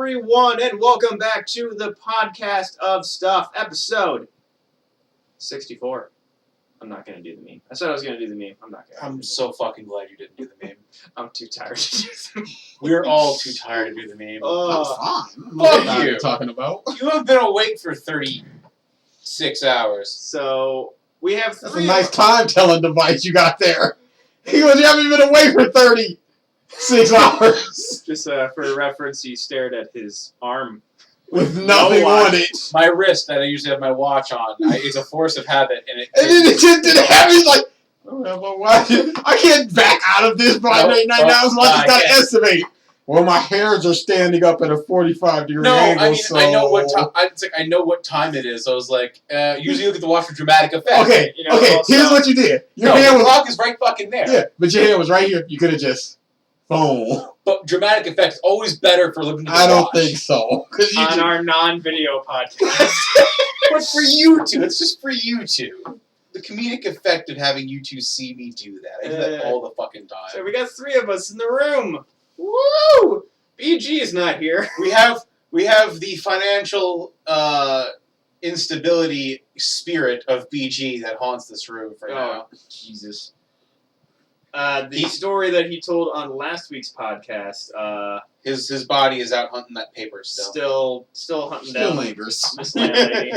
everyone, and welcome back to the podcast of stuff, episode 64. I'm not going to do the meme. I said I was going to do the meme. I'm not going to. I'm so fucking glad you didn't do the meme. I'm too tired to do the meme. We're all too tired to do the meme. I'm fine. Fuck What you. talking about? You have been awake for 36 hours. So, we have That's three a nice of time-telling device you got there. He goes, you haven't been awake for 36 hours. Just for reference, he stared at his arm. With nothing on it. My wrist that I usually have my watch on, it's a force of habit, and And then it just didn't have it. He's like, I can't back out of this by 9 hours. So I just got to estimate. Well, my hairs are standing up at a 45-degree angle. I mean, so... I know what time. I know what time it is. So I was like, usually look at the watch for dramatic effect. Okay, You know, okay. also- Here's what you did. Your No, hair the was clock is right fucking there. yeah, but your hair was right here. You could have just phone. But dramatic effect is always better for looking at the I don't watch. think so. On our non-video podcast. But for you two, it's just for you two. The comedic effect of having you two see me do that. I do that all the fucking time. So we got three of us in the room. Woo! BG is not here. We have the financial instability spirit of BG that haunts this room for now. Jesus. The story that he told on last week's podcast, His body is out hunting that paper still. still hunting Still down lingers. Miss Landlady.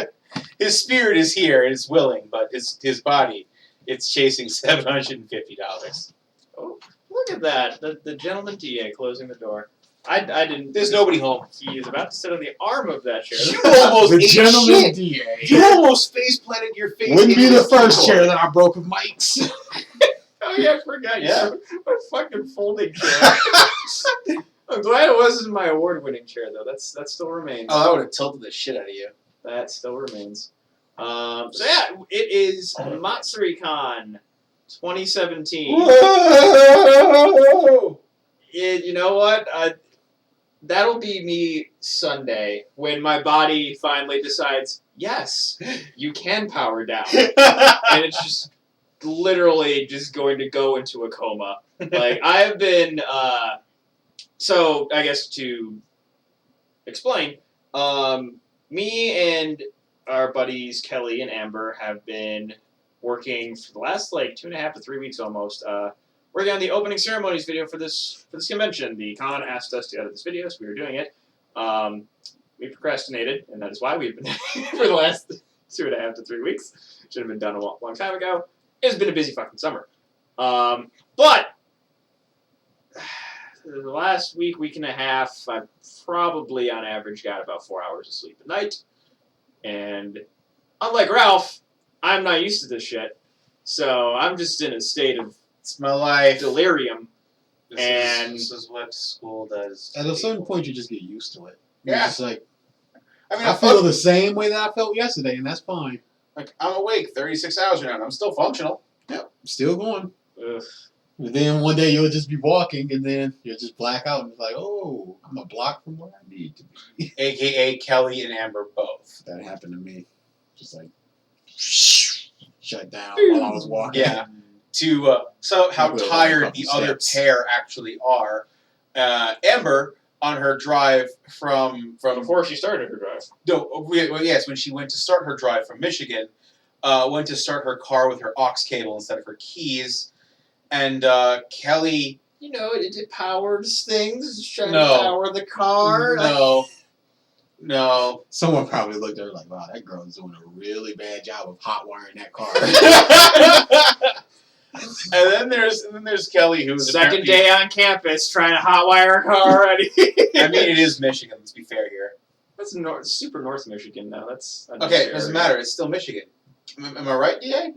His spirit is here and it's willing, but his body, it's chasing $750. Oh, look at that! The gentleman DA closing the door. I didn't. There's nobody home. He is about to sit on the arm of that chair. You almost The ate gentleman shit. DA. You almost face planted your face. Wouldn't be into the first keyboard. chair that I broke with Mike's. Oh yeah, I forgot. Yeah. My fucking folding chair. I'm glad it wasn't my award-winning chair though. That still remains. Oh, that would have tilted the shit out of you. That still remains. So yeah, it is Matsuri Con 2017. Whoa! You know what? That'll be me Sunday when my body finally decides, yes, you can power down, and it's just literally just going to go into a coma. Like I've been. So I guess to explain, me and our buddies Kelly and Amber have been working for the last 2.5 to 3 weeks almost. Working on the opening ceremonies video for this convention. The con asked us to edit this video, so we were doing it. We procrastinated, and that is why we've been for the last 2.5 to 3 weeks. Should have been done a long time ago. It's been a busy fucking summer. But the last week and a half, I've probably on average got about 4 hours of sleep a night. And unlike Ralph, I'm not used to this shit. So I'm just in a state of It's my life. delirium. This is what school does. At a certain point, you just get used to it. Yeah. You're just like, I mean, I feel the same way that I felt yesterday, and that's fine. I'm awake 36 hours right now, and I'm still functional. Yep, still going. Ugh. And then one day you'll just be walking, and then you'll just black out, and it's like, oh, I'm a block from where I need to be. AKA Kelly and Amber both. That happened to me. Just like, shut down while I was walking. Yeah. To so how Like, tired up the the other steps. pair actually are. Amber on her drive from Before she started her drive. yes, when she went to start her drive from Michigan, went to start her car with her aux cable instead of her keys, and Kelly. You know, it powers things. It's trying No. to power the car. No. Someone probably looked at her like, wow, that girl is doing a really bad job of hot wiring that car. And then there's Kelly, who's Second apparently- day on campus trying to hotwire a car already. I mean, it is Michigan. Let's be fair here. That's super North Michigan now. That's Okay, it doesn't matter. It's still Michigan. Am I right, DA?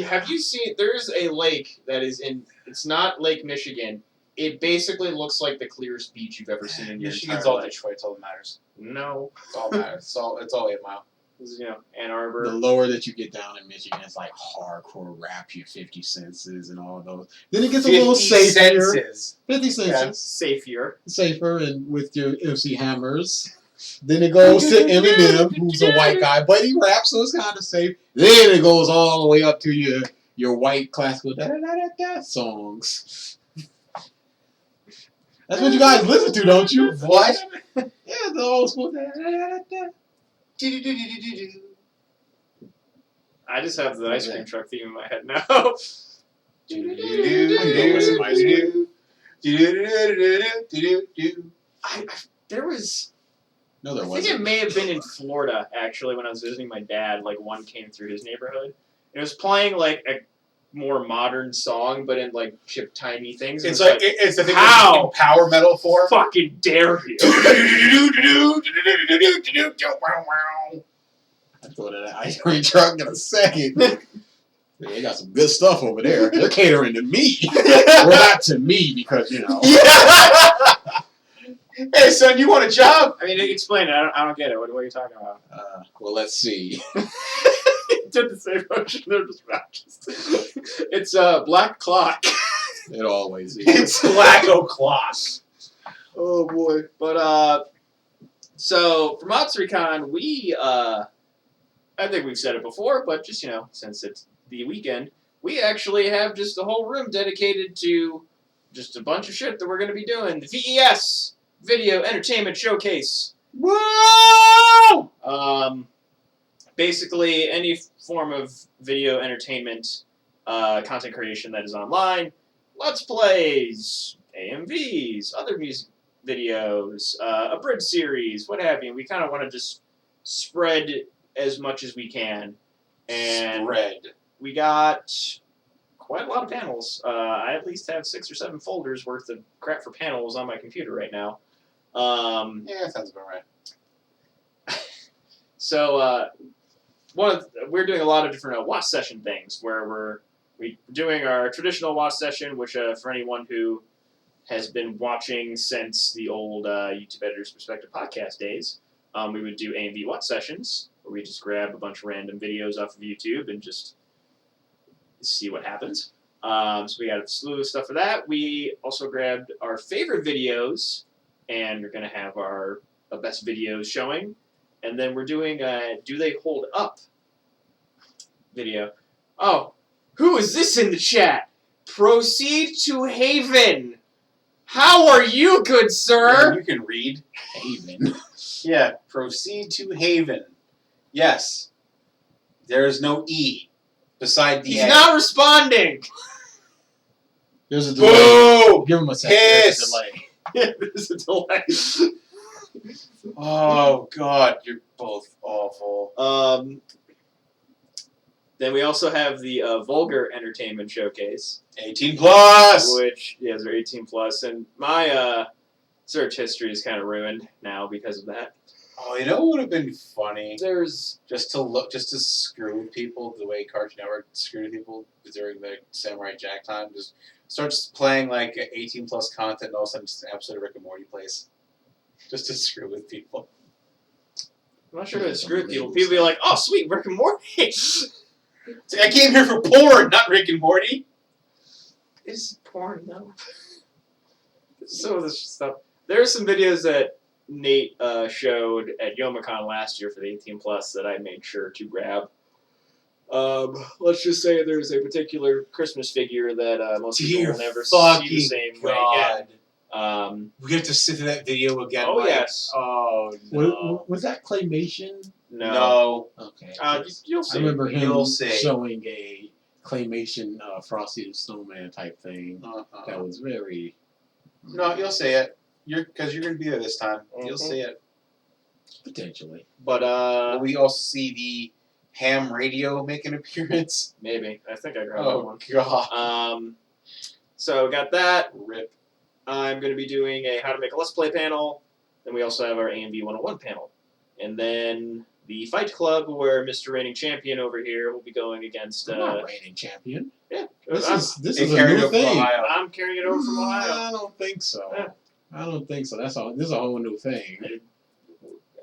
Have you seen? There's a lake that is in. It's not Lake Michigan. It basically looks like the clearest beach you've ever seen in your Michigan's entire all life. Detroit. It's all that matters. No, It's all that matters. It's all 8 Mile. this is, Ann Arbor. The lower that you get down in Michigan, it's like hardcore rap, your 50 senses and all those. Then it gets a little 50 safer. senses. 50 senses. Safer. Safer and with your MC Hammers. Then it goes to Eminem, who's a white guy, but he raps, so it's kind of safe. Then it goes all the way up to your white classical songs. That's what you guys listen to, don't you? What? Yeah, the old school. I just have the ice cream truck theme in my head now. There was. No, there I think wasn't. it may have been in Florida, actually, when I was visiting my dad. Like, one came through his neighborhood. It was playing, like, a more modern song, but in, like, chip-timey things. It's like, it's the thing how in power metal form. fucking dare you? I thought of that ice cream truck in a second. Yeah, they got some good stuff over there. They're catering to me. Well, not to me, because, you know. Hey, son, you want a job? I mean, explain it. I don't get it. What are you talking about? Well, let's see. Did the same motion. They're just matches. It's Black Clock. It always is. It's Black O'Clock. Oh boy! But so for Matsuri Con, we I think we've said it before, but just since it's the weekend, we actually have just a whole room dedicated to just a bunch of shit that we're going to be doing. The VES Video Entertainment Showcase. Whoa! Basically, any form of video entertainment content creation that is online, Let's Plays, AMVs, other music videos, a bridge series, what have you. We kind of want to just spread as much as we can. And we got quite a lot of panels. I at least have 6 or 7 folders worth of crap for panels on my computer right now. Yeah, that sounds about right. So we're doing a lot of different watch session things where we're doing our traditional watch session, which for anyone who has been watching since the old YouTube Editor's Perspective podcast days, we would do AMV watch sessions where we just grab a bunch of random videos off of YouTube and just see what happens. So we got a slew of stuff for that. We also grabbed our favorite videos, and we're going to have our best videos showing. And then we're doing a Do They Hold Up video. Oh, who is this in the chat? Proceed to Haven. How are you, good sir? Yeah, you can read. Haven. Yeah, proceed to Haven. Yes. There is no E beside the He's A. not responding. There's a delay. Boo! Give him a second. Piss! There's a delay. Yeah, there's a delay. Oh, God, you're both awful. Then we also have the Vulgar Entertainment Showcase. 18 plus! Which, yeah, they're 18 plus. And my search history is kind of ruined now because of that. Oh, you know what would have been funny? There's... Just to screw with people the way Cartoon Network screwed people during the Samurai Jack time. Just starts playing like 18 plus content and all of a sudden just an episode of Rick and Morty plays. Just to screw with people. I'm not sure if it's screw with people. People be like, oh, sweet, Rick and Morty. I came here for porn, not Rick and Morty. It's porn, though. Some of this stuff. There are some videos that Nate showed at YoMakan last year for the 18 plus that I made sure to grab. Let's just say there's a particular Christmas figure that most people will never see the same way again. We have to sit through that video again. Oh, Mike. yes. Oh, no. Was that claymation? No. Okay. You'll see. I remember him You'll see. showing a claymation Frosty the Snowman type thing. That was very... No, you'll see it. Because you're going to be there this time. Mm-hmm. You'll see it. Potentially. But, Will we also see the ham radio make an appearance? maybe. I think I grabbed that Oh, one. God. So got that. Rip. I'm going to be doing a How to Make a Let's Play panel. Then we also have our AMV 101 panel. And then the Fight Club, where Mr. Reigning Champion over here will be going against... I'm not reigning champion. Yeah. This is They a carried new over from thing. Ohio. I'm carrying it over from Ohio. I don't think so. Yeah. I don't think so. This is a whole new thing.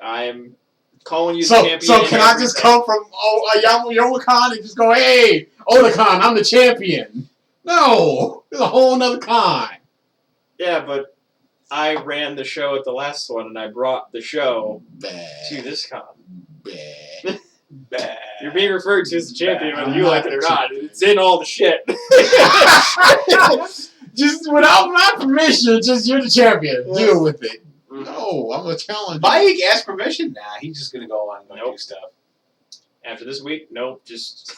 I'm calling you the So champion. can I just come from YoMakan and just go, hey, Otakon, I'm the champion? No, there's a whole nother con. Yeah, but I ran the show at the last one, and I brought the show to this con. Bad. Bad. You're being referred to as the champion, Bad. whether you like it or not. It's in all the shit. Just without my permission, just you're the champion. Yeah. Deal with it. Mhm. No, I'm a challenger. Mike asked permission. Nah, he's just gonna go on and Nope. do stuff. After this week, nope, just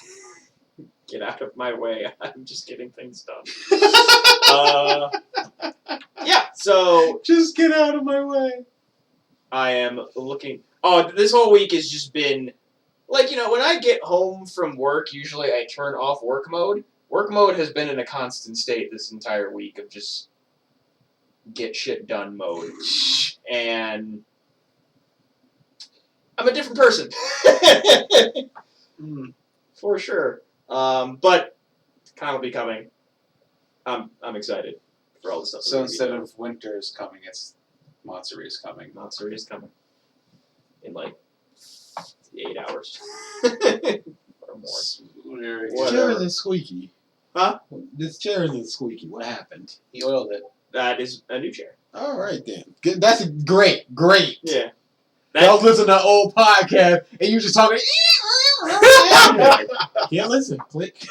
get out of my way. I'm just getting things done. Yeah, so Just get out of my way. I am looking. Oh, this whole week has just been like, when I get home from work, usually I turn off work mode. Work mode has been in a constant state this entire week of just get shit done mode. And I'm a different person. For sure. But kind of becoming. I'm excited for all the stuff. So instead of winter is coming, it's Matsuri is coming. Matsuri is coming in like 8 hours or more. This chair isn't squeaky. Huh? This chair isn't squeaky. What happened? He oiled it. That is a new chair. All right then. Good. That's great. Great. Yeah. I was listening to an old podcast and you just talking. Can't listen. Click.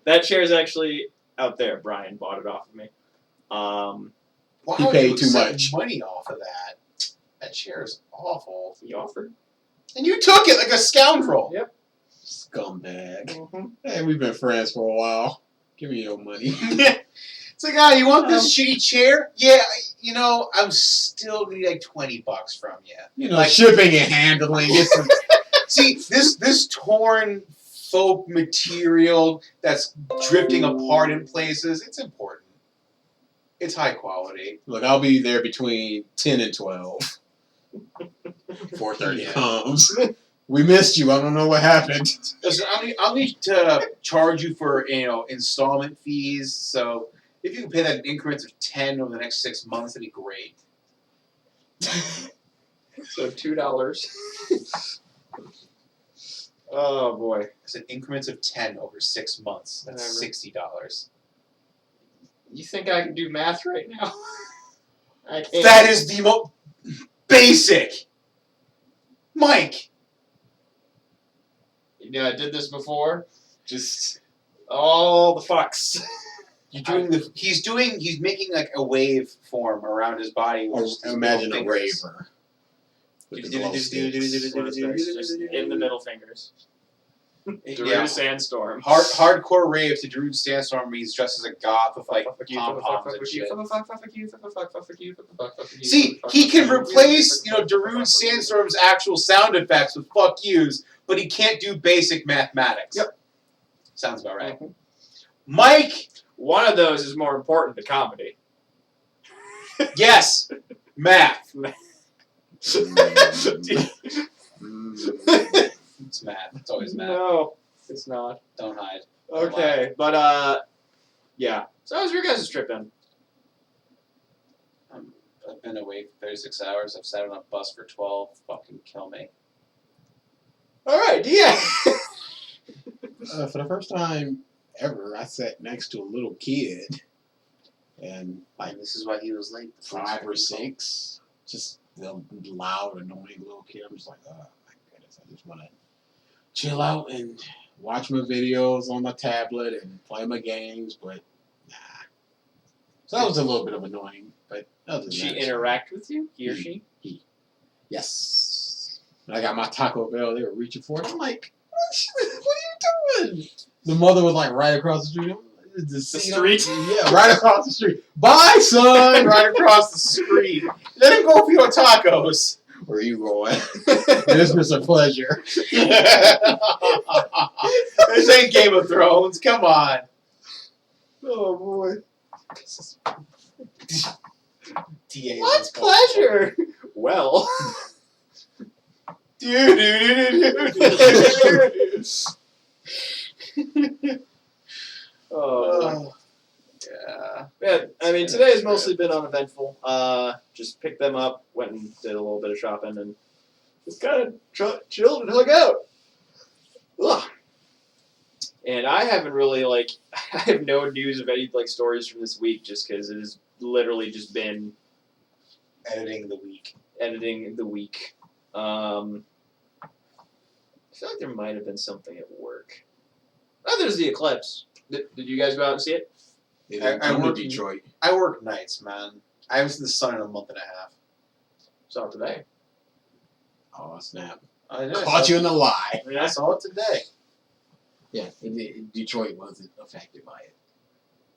That chair is actually out there. Brian bought it off of me. Why He would paid you too accept much. money off of that? That chair is awful. He offered. And you took it like a scoundrel. Yep. Scumbag. Mm-hmm. Hey, we've been friends for a while. Give me your money. It's like, you want this shitty chair? Yeah, I'm still gonna need like $20 from you. Like shipping and handling. See, this torn folk material that's drifting apart in places, it's important. It's high quality. Look, I'll be there between 10 and 12. 4:30 Yeah. comes. We missed you. I don't know what happened. Listen, I'll need to charge you for installment fees. So if you can pay that in increments of 10 over the next 6 months, that'd be great. So $2. Oh boy. I said increments of 10 over 6 months. That's Whatever. $60. You think I can do math right now? I can't. That is the most basic. Mike. I did this before. Just all the fucks. He's making like a wave form around his body. Or With his imagine middle a fingers. raver. With the glow sticks. Just in the middle fingers. Darude Yeah. Sandstorm. Hardcore rave to Darude Sandstorm means dressed as a goth with like pom-poms and shit. See, he can replace, Darude Sandstorm's actual sound effects with fuck yous, but he can't do basic mathematics. Yep. Sounds about right. Mike, One of those is more important than comedy. yes, math. It's math. It's always math. No, it's not. Don't hide. Okay, but yeah. So how was your guys' trip then? I've been awake for 36 hours. I've sat on a bus for 12. Fucking kill me. All right, yeah. For the first time ever, I sat next to a little kid. And like This is why he was late. 5 or 6. Just the loud, annoying little kid. I'm just like, oh my goodness. I just want to chill out and watch my videos on my tablet and play my games, but nah. So that was a little bit of annoying, but other than Did she that, interact with you? He or she? yes. When I got my Taco Bell, they were reaching for it. I'm like, what are you doing? The mother was like right across the street. The street? Yeah, right across the street. Bye, son. Right across the street. Let him go for your tacos. Where are you going? This was a pleasure. This ain't Game of Thrones. Come on. Oh boy. DA What's pleasure? Well. Oh. Yeah. Yeah, I mean, today has mostly been uneventful. Just picked them up, went and did a little bit of shopping, and just kind of chilled and hung out. Ugh. And I haven't really, I have no news of any, stories from this week just because it has literally just been Editing the week. editing the week. I feel like there might have been something at work. Oh, there's the Eclipse. Did you guys go out and see it? It I didn't come to work- Detroit. I work nights, man. I haven't seen the sun in a month and a half. Saw it today. Oh snap! I know. Caught you in the lie. I saw it today. Yeah, Detroit wasn't affected by it.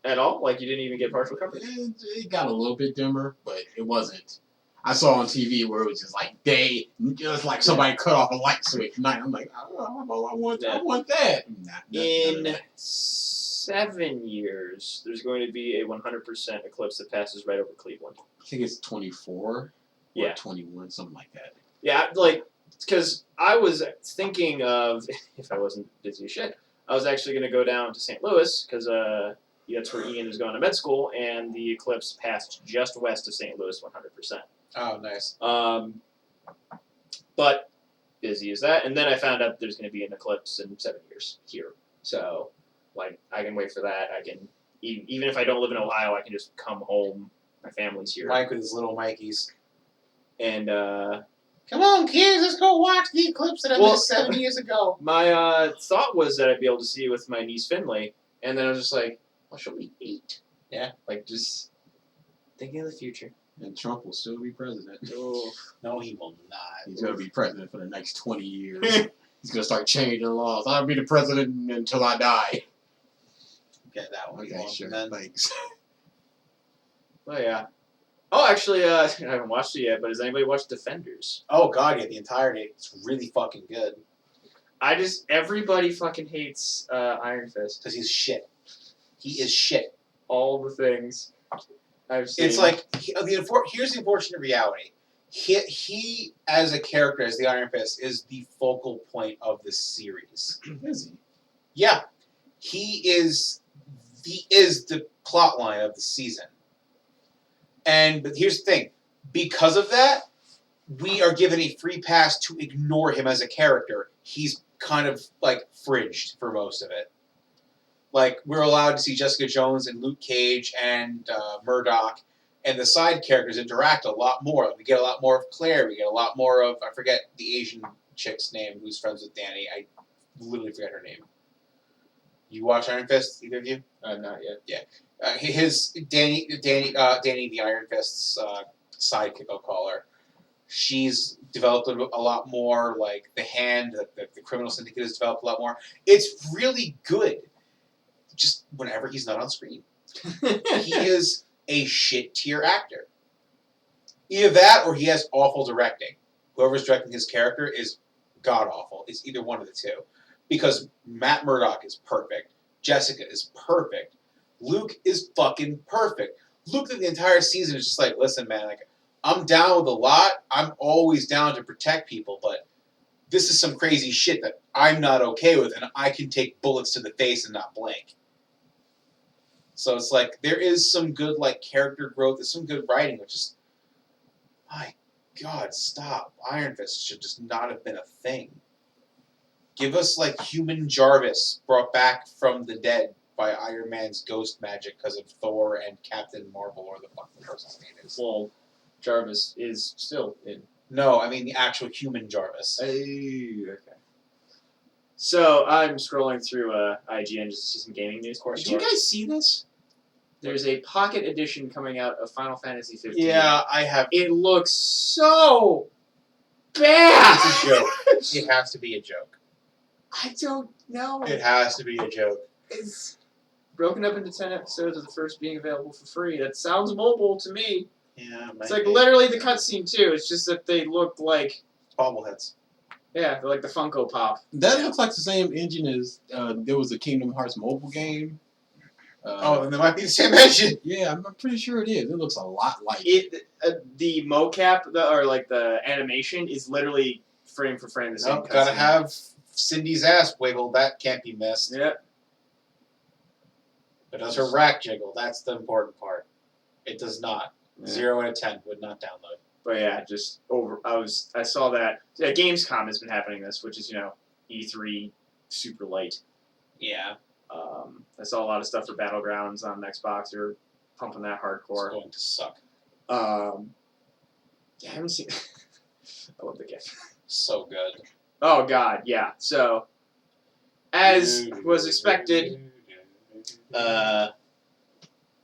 At all? Like you didn't even get partial coverage? It got a little bit dimmer, but it wasn't. I saw on TV where it was just like day, just like somebody cut off a light switch night. I'm like, I want that. In 7 years, there's going to be a 100% eclipse that passes right over Cleveland. I think it's 24 Yeah. or 21, something like that. Yeah, like, because I was thinking of, if I wasn't busy as shit, I was actually going to go down to St. Louis, because that's where Ian is going to med school, and the eclipse passed just west of St. Louis 100%. Oh, nice. But busy as that, and then I found out there's going to be an eclipse in 7 years here. So, like, I can wait for that. I can, even if I don't live in Ohio, I can just come home. My family's here. Mike with his little Mikeys. And, Come on, kids, let's go watch the eclipse that I missed 7 years ago. my thought was that I'd be able to see it with my niece Finley, and then I was just like, well, she'll be 8. Yeah. Like, just thinking of the future. And Trump will still be president. Oh. No, he will not. He's going to be president for the next 20 years. He's going to start changing laws. I'll be the president until I die. Get that one. Okay, sure. Thanks. Oh, yeah. Oh, actually, I haven't watched it yet, but has anybody watched Defenders? Oh, God, yeah, the entirety. It's really fucking good. Everybody fucking hates Iron Fist. Because he's shit. He is shit. All the things I've seen. It's like, here's the unfortunate reality. He, as a character, as the Iron Fist, is the focal point of the series. Is he? Yeah. He is the plot line of the season. But here's the thing. Because of that, we are given a free pass to ignore him as a character. He's kind of, like, fridged for most of it. Like, we're allowed to see Jessica Jones and Luke Cage and Murdoch, and the side characters interact a lot more. We get a lot more of Claire. We get a lot more of, I forget the Asian chick's name who's friends with Danny. I literally forget her name. You watch Iron Fist, either of you? not yet. Yeah. Danny the Iron Fist's sidekick, I'll call her. She's developed a lot more, like, the Hand, the Criminal Syndicate has developed a lot more. It's really good. Just whenever he's not on screen. He is a shit tier actor. Either that or he has awful directing. Whoever's directing his character is god awful. It's either one of the two. Because Matt Murdock is perfect. Jessica is perfect. Luke is fucking perfect. Luke, the entire season is just like, listen, man, like, I'm down with a lot. I'm always down to protect people, but this is some crazy shit that I'm not okay with, and I can take bullets to the face and not blink. So it's like, there is some good, like, character growth. There's some good writing, which is, my God, stop. Iron Fist should just not have been a thing. Give us, like, Human Jarvis brought back from the dead by Iron Man's ghost magic because of Thor and Captain Marvel, or the fuck the person's name is. Well, Jarvis is still in. No, I mean the actual human Jarvis. Okay. So I'm scrolling through IGN just to see some gaming news. Of course, Did you guys see this? There's a pocket edition coming out of Final Fantasy 15. Yeah, I have. It looks so bad. It's a joke. It has to be a joke. I don't know. It has to be a joke. It's broken up into 10 episodes, with the first being available for free. That sounds mobile to me. Yeah, it's like literally the cutscene too. It's just that they look like bobbleheads. Yeah, they're like the Funko Pop. That looks like the same engine as there was a Kingdom Hearts mobile game. Then there might be the same engine. Yeah, I'm pretty sure it is. It looks a lot like it. The mocap, or like the animation, is literally frame for frame the same. Nope, gotta have Cindy's ass wiggle. That can't be missed. Yeah. But does her rack jiggle? That's the important part. It does not. Yeah. 0 out of 10 would not download. But yeah, just over. I saw that. Yeah, Gamescom has been happening this, which is E3 super light. Yeah. I saw a lot of stuff for Battlegrounds on Xbox. They're pumping that hardcore. It's going to suck. Yeah, I haven't seen. I love the gift. So good. Oh God, yeah. So, as was expected,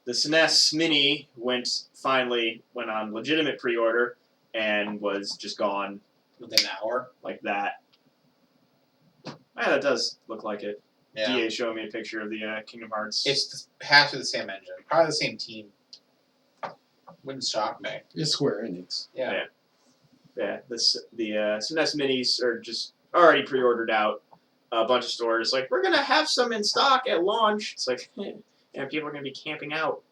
the SNES Mini finally went on legitimate pre-order and was just gone Within an hour. like that. Yeah, that does look like it. Yeah. DA showing me a picture of the Kingdom Hearts. It's half of the same engine. Probably the same team. Wouldn't shock me. It's Square Enix. Yeah. Yeah, the SNES Minis are just already pre-ordered out. A bunch of stores like, we're going to have some in stock at launch. It's like, and people are going to be camping out.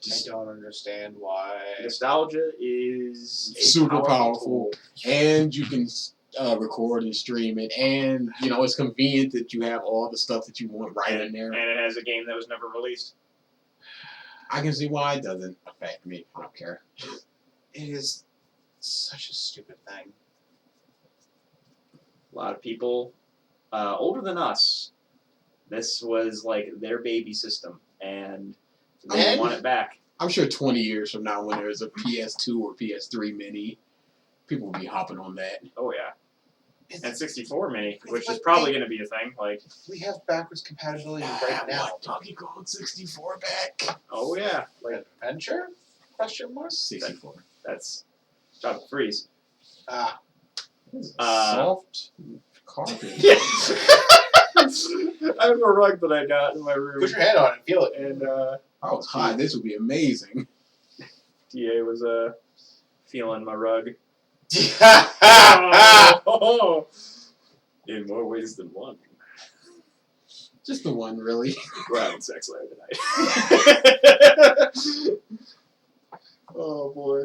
I don't understand why. Nostalgia is a Super powerful. tool. And you can record and stream it. And, it's convenient that you have all the stuff that you want right in there. And it has a game that was never released. I can see why it doesn't affect me. I don't care. It is such a stupid thing. A lot of people older than us, this was like their baby system, and they want it back. I'm sure 20 years from now, when there's a PS2 or PS3 mini, people will be hopping on that. Oh yeah, and 64 mini, which but is probably going to be a thing. Like, We have backwards compatibility right now. Want Donkey Kong 64 back? oh yeah, like Adventure? Question mark? 64. that's Tropical Freeze. Ah. Soft carpet. Yeah. I have a rug that I got in my room, Put your head on it, feel it. and I was high. This would be amazing. DA was feeling my rug. Oh, in more ways than one. Just the one, really. We're having sex later tonight. Oh boy.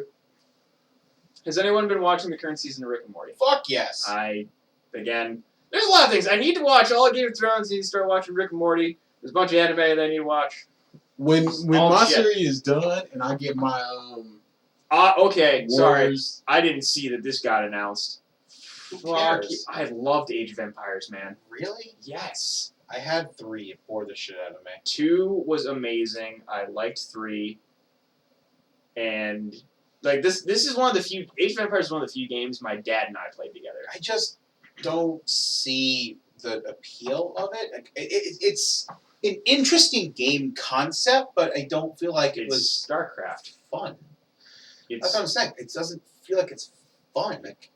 Has anyone been watching the current season of Rick and Morty? Fuck yes. Again, there's a lot of things. I need to watch all of Game of Thrones. I need to start watching Rick and Morty. There's a bunch of anime that I need to watch. When All Matsuri is done and I get my Okay, sorry. Wars, I didn't see that this got announced. Who Fuck, cares? I loved Age of Empires, man. Really? Yes. I had 3. It bored the shit out of me. 2 was amazing. I liked 3. And like this is one of the few Age of Empires is one of the few games my dad and I played together. I just don't see the appeal of it. Like, it's an interesting game concept, but I don't feel like it It's was StarCraft. fun. It's That's what I'm saying. It doesn't feel like it's fun. Like,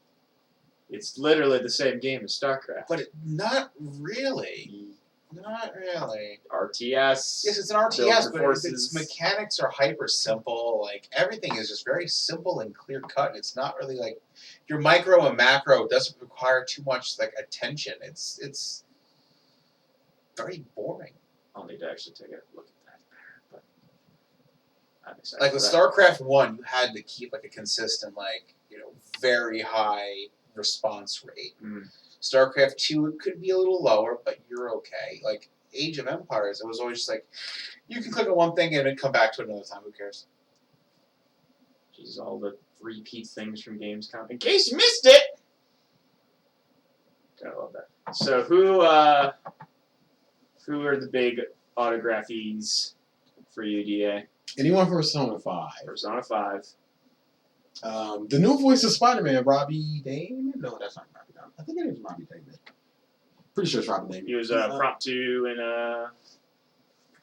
it's literally the same game as StarCraft. but not really. Not really. RTS. Yes, it's an Build RTS, your but forces. its mechanics are hyper simple. Like, everything is just very simple and clear cut. It's not really like your micro and macro doesn't require too much like attention. It's very boring. I'll need to actually take a look at that there, but I'm excited. Like with for that. StarCraft 1, you had to keep like a consistent, like, very high response rate. Mm. StarCraft 2, it could be a little lower, but you're okay. Like Age of Empires, it was always just like, you can click on one thing and then come back to it another time. Who cares? Jeez, all the repeat things from Gamescom. In case you missed it! I love that. So who are the big autographies for you, DA? anyone for Persona 5. Persona 5. The new voice of Spider-Man, Robbie Damon? No, that's not Robbie Damon. I think it is Robbie Damon. Pretty sure it's Robbie Damon. He was prompt 2 in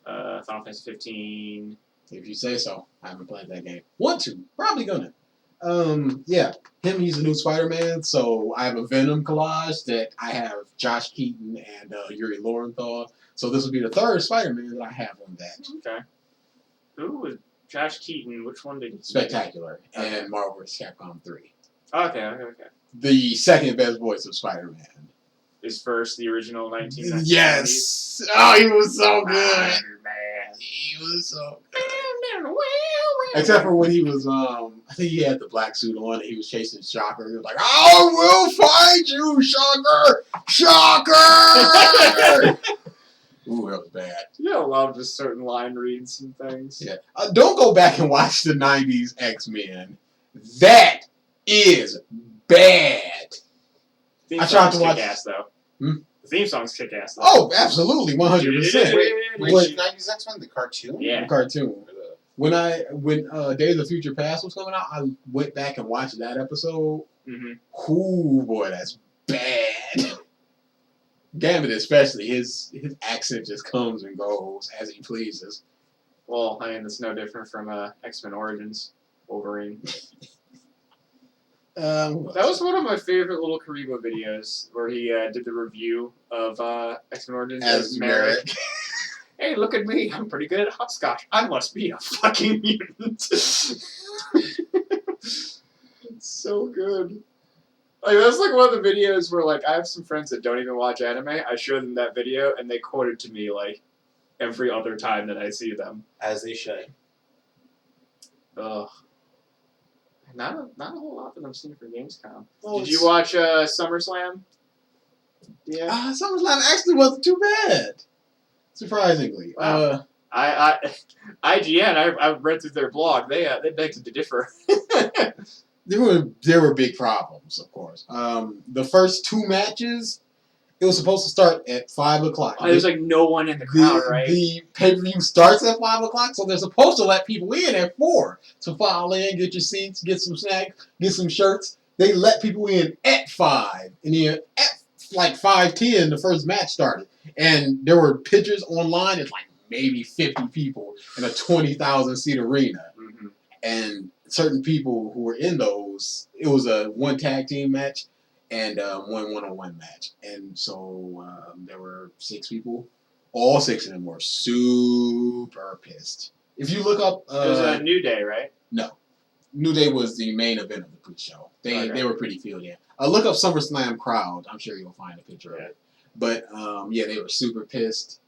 Final Fantasy 15. If you say so. I haven't played that game. Want to. Probably gonna. Yeah. He's a new Spider-Man, so I have a Venom collage that I have Josh Keaton and Yuri Lowenthal. So this will be the third Spider-Man that I have on that. Okay. Who was Josh Keaton? Which one did he? Spectacular. Okay. And Marvel vs. Capcom 3. Okay. The second best voice of Spider-Man. Is first the original 1990s? Yes! Oh, he was so good! Man. He was so good. Except for when he was, I think he had the black suit on and he was chasing Shocker. He was like, I will find you, Shocker! Shocker! Ooh, that was bad. You gotta love just certain line reads and things. Yeah. Don't go back and watch the 90s X-Men. That is bad. Theme I tried to song's watch- kick-ass, though. Hmm? The theme song's kick-ass, though. Oh, absolutely, 100%. Which But- 90s X-Men? The cartoon? Yeah. The cartoon. Or the- When Days of Future Past was coming out, I went back and watched that episode. Mm-hmm. Ooh, boy, that's bad. Gambit especially, his accent just comes and goes as he pleases. Well, I mean, it's no different from X-Men Origins Wolverine. That was one of my favorite little Karibo videos where he did the review of X-Men Origins as Merrick. Hey, look at me! I'm pretty good at hopscotch. I must be a fucking mutant. It's so good. Like that's like one of the videos where like I have some friends that don't even watch anime. I show them that video and they quote it to me like every other time that I see them. As they should. Ugh. Not a whole lot that I'm seeing for Gamescom. Well, Did you watch SummerSlam? Yeah. SummerSlam actually wasn't too bad. Surprisingly. Wow. IGN, I read through their blog. They begged to differ. There were big problems, of course. The first 2 matches, it was supposed to start at 5 o'clock. There's like no one in the crowd, right? The pay-per-view starts at 5 o'clock, so they're supposed to let people in at 4 to file in, get your seats, get some snacks, get some shirts. They let people in at 5, and then at like 5:10, the first match started, and there were pictures online. It's like maybe 50 people in a 20,000 seat arena, and certain people who were in those, it was a 1 tag team match and 1 one-on-one match. And so there were 6 people. All 6 of them were super pissed. If you look up... it was a New Day, right? No. New Day was the main event of the pre-show. They were pretty filled in. Look up SummerSlam crowd. I'm sure you'll find a picture of it. But, yeah, they were super pissed.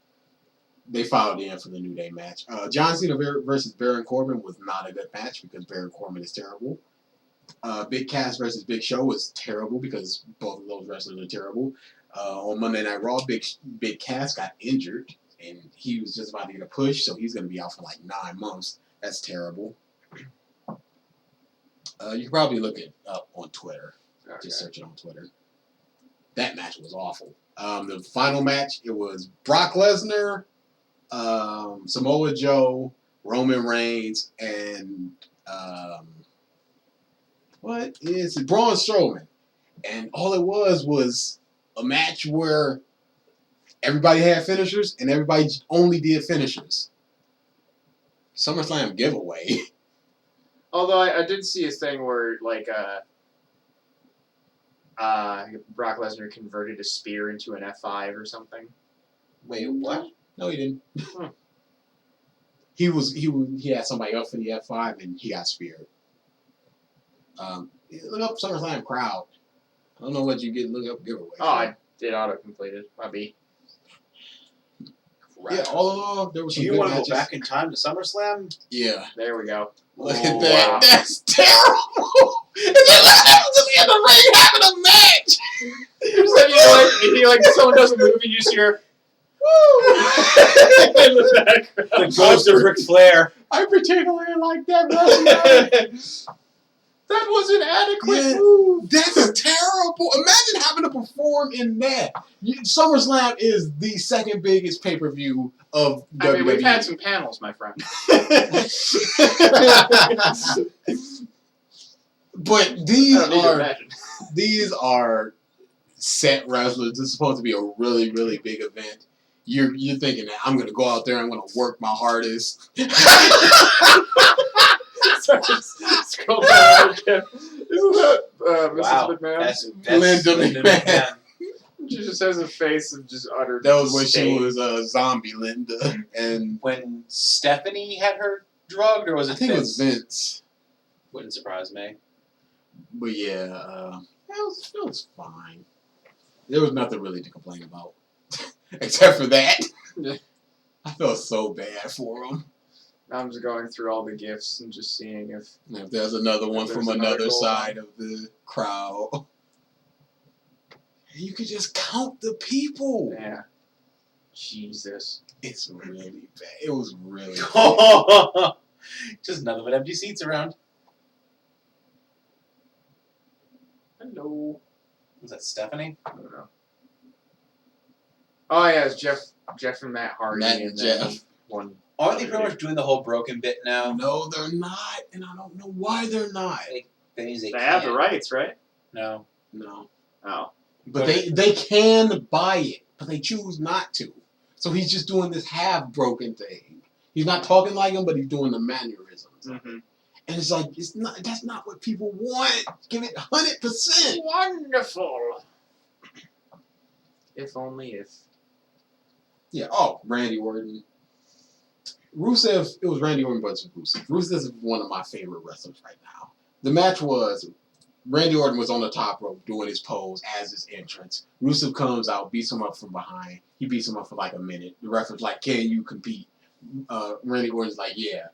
They filed in for the New Day match. John Cena versus Baron Corbin was not a good match because Baron Corbin is terrible. Big Cass versus Big Show was terrible because both of those wrestlers are terrible. On Monday Night Raw, Big Cass got injured and he was just about to get a push, so he's going to be out for like 9 months. That's terrible. You can probably look it up on Twitter. Okay. Just search it on Twitter. That match was awful. The final match, it was Brock Lesnar, Samoa Joe, Roman Reigns, and what is it? Braun Strowman. And all it was a match where everybody had finishers and everybody only did finishers. SummerSlam giveaway. Although I did see a thing where like Brock Lesnar converted a spear into an F5 or something. Wait, what? No, he didn't. He had somebody up for the F5 and he got speared. Look up SummerSlam crowd. I don't know what you get. Look up giveaway. Oh, I did auto completed. Might Yeah, all in all, there was some. Do you good want to matches. go back in time to SummerSlam? Yeah. There we go. Look at that. Wow. That's terrible. And then that was just in the ring having a match. You like someone does a move and you just hear woo in the background. The ghost of Ric Flair. I particularly like that wrestling. That was an adequate move. That's terrible. Imagine having to perform in that. SummerSlam is the second biggest pay-per-view of WWE. I mean, we've had some panels, my friend. But these are set wrestlers. This is supposed to be a really, really big event. You're thinking that I'm going to go out there and I'm going to work my hardest. Sorry, scroll down again. Isn't that Mrs. McMahon? That's Linda McMahon. She just has a face of just utter That was when disdain. she was zombie Linda. And when Stephanie had her drugged, or was it I think Vince? it was Vince. Wouldn't surprise me. But yeah, it was fine. There was nothing really to complain about. Except for that. I felt so bad for him. I'm just going through all the gifs and just seeing if there's another one from another side of the crowd. You could just count the people. Yeah. Jesus. It's really bad. It was really bad. Just nothing but empty seats around. Hello. Was that Stephanie? I don't know. Oh yeah, it's Jeff and Matt Hardy and Jeff. One. Aren't they pretty much doing the whole broken bit now? No, they're not, and I don't know why they're not. They have the rights, right? No. Oh. But they can buy it, but they choose not to. So he's just doing this half broken thing. He's not talking like him, but he's doing the mannerisms. Mm-hmm. And it's like, that's not what people want. Give it 100%. Wonderful. If only if. Yeah, Randy Orton. Rusev, it was Randy Orton versus Rusev. Rusev is one of my favorite wrestlers right now. The match was, Randy Orton was on the top rope doing his pose as his entrance. Rusev comes out, beats him up from behind. He beats him up for like a minute. The referee's like, can you compete? Randy Orton's like, yeah.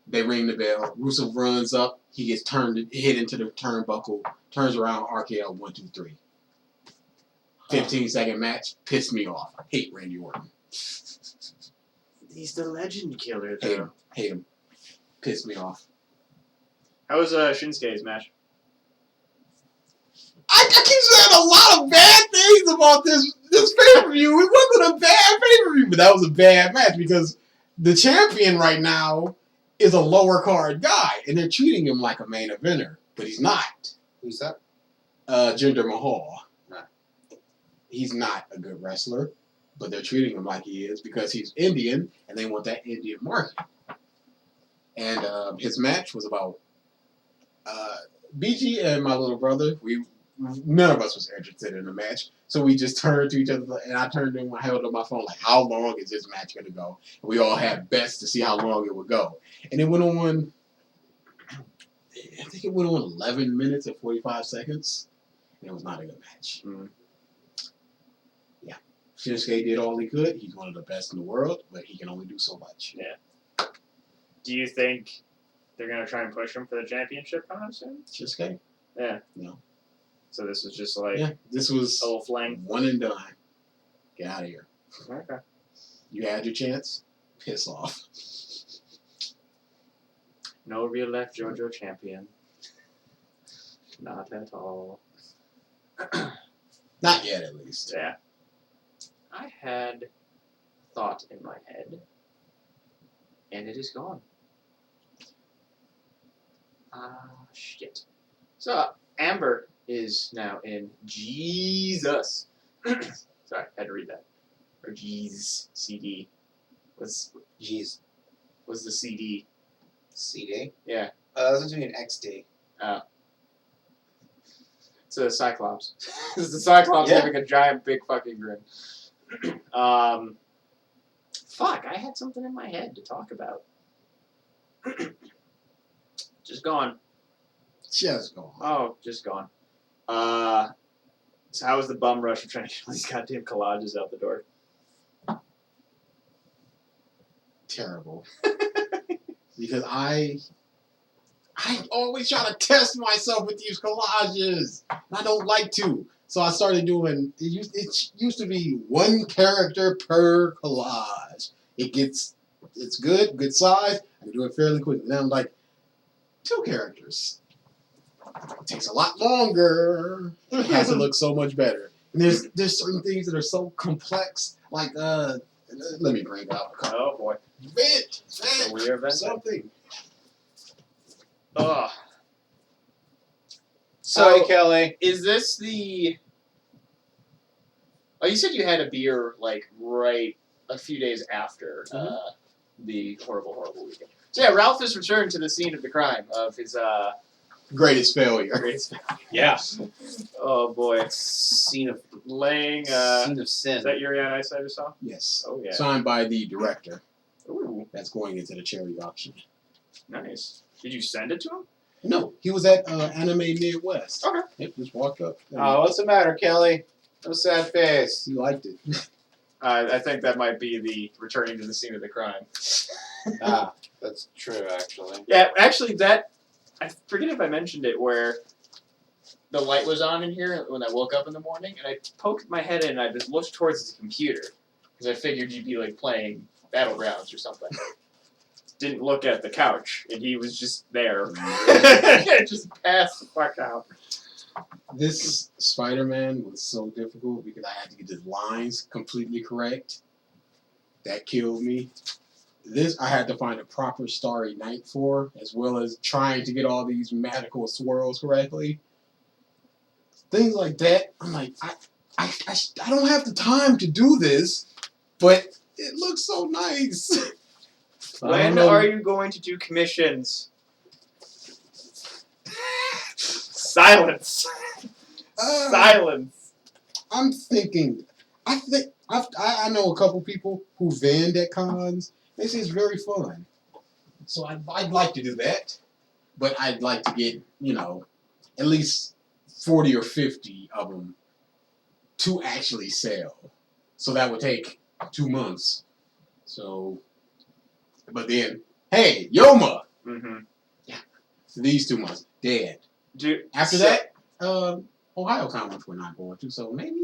They ring the bell. Rusev runs up. He gets hit into the turnbuckle, turns around, RKO 1, 2, 3. 15-second match. Pissed me off. I hate Randy Orton. He's the legend killer, though. Hate him. Pissed me off. How was Shinsuke's match? I keep saying a lot of bad things about this pay-per-view. It wasn't a bad pay-per-view, but that was a bad match because the champion right now is a lower card guy, and they're treating him like a main eventer, but he's not. Who's that? Jinder Mahal. Nah. He's not a good wrestler, but they're treating him like he is because he's Indian, and they want that Indian market. And his match was about BG and my little brother. None of us was interested in the match, so we just turned to each other, and I turned to him, I held up my phone, like, how long is this match going to go? And we all had bets to see how long it would go. And it went on, I think it went on 11 minutes and 45 seconds, and it was not a good match. Mm. Yeah. Shinsuke did all he could. He's one of the best in the world, but he can only do so much. Yeah. Do you think they're going to try and push him for the championship coming up soon? Shinsuke? Yeah. No. So this was just like this was a little fling. one and done. Get out of here. Okay. You had your chance. Piss off. No real life JoJo champion. Not at all. Not yet, at least. Yeah. I had a thought in my head, and it is gone. Shit. So, Amber is now in Jesus. Sorry, I had to read that. Or Jeez CD. What's the CD? CD? Yeah. That's doing an XD. It's a Cyclops. It's the Cyclops Yeah. having a giant, big fucking grin. Fuck, I had something in my head to talk about. Just gone. Just go on. Oh, just gone. So how was the bum rush of trying to get all these goddamn collages out the door? Terrible. Because I always try to test myself with these collages. And I don't like to. So I started doing, it used to be one character per collage. It's good size. I can do it fairly quickly. Now I'm like, 2 characters. It takes a lot longer. It has to look so much better. And there's certain things that are so complex. Like, let me bring out a couple. Oh boy. Vent, So we are venting. something. Ugh. Sorry, So, Kelly. is this the... Oh, you said you had a beer, like, right a few days after the horrible weekend. So yeah, Ralph has returned to the scene of the crime, of his, Greatest failure. greatest... Yeah. Oh boy. Scene of Laying, scene of sin. is that Yuri on Ice I just saw? Yes. Oh yeah. Signed by the director. Ooh, That's going into the charity auction. nice. Did you send it to him? No, he was at Anime Midwest. Okay. Yep, just walked up. And Oh, what's the matter, Kelly? No sad face. he liked it. I think that might be the returning to the scene of the crime. That's true, actually. Yeah, actually, I forget if I mentioned it, where the light was on in here when I woke up in the morning, and I poked my head in, and I just looked towards the computer, because I figured you'd be, like, playing Battlegrounds or something. Didn't look at the couch, and he was just there. Just passed the fuck out. This Spider-Man was so difficult because I had to get the lines completely correct. That killed me. This I had to find a proper Starry Night for, as well as trying to get all these magical swirls correctly. Things like that. I'm like, I don't have the time to do this, but it looks so nice. When are you going to do commissions? Silence. Silence. I'm thinking. I know a couple people who vend at cons. They say it's very fun. So I'd like to do that, but I'd like to get at least 40 or 50 of them to actually sell. So that would take 2 months. So, but then, hey, Yoma. Mm-hmm. Yeah. So these 2 months dead. After that, Ohio Comics we're not going to. So maybe.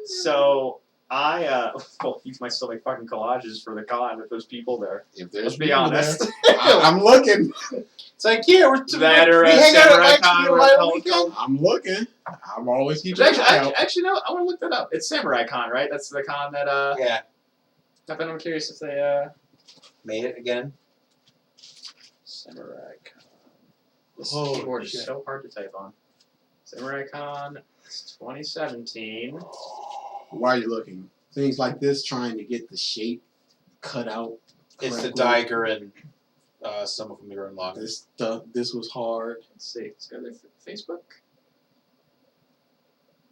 So you might still make fucking collages for the con with those people there. If there's Let's be honest. I'm looking. It's like, yeah, we're that or we hang out at Samurai weekend. I'm looking. I'm always keeping an eye out. Actually, no, I want to look that up. It's Samurai Con, right? That's the con that Yeah. I'm curious if they Made it again. Samurai Con. This Oh, keyboard is shit. so hard to type on. Samurai Con 2017. Why are you looking? Things like this, trying to get the shape cut out. It's the correctly. Daiger and some of them are unlocked. This was hard. Let's see. Let's go to their Facebook.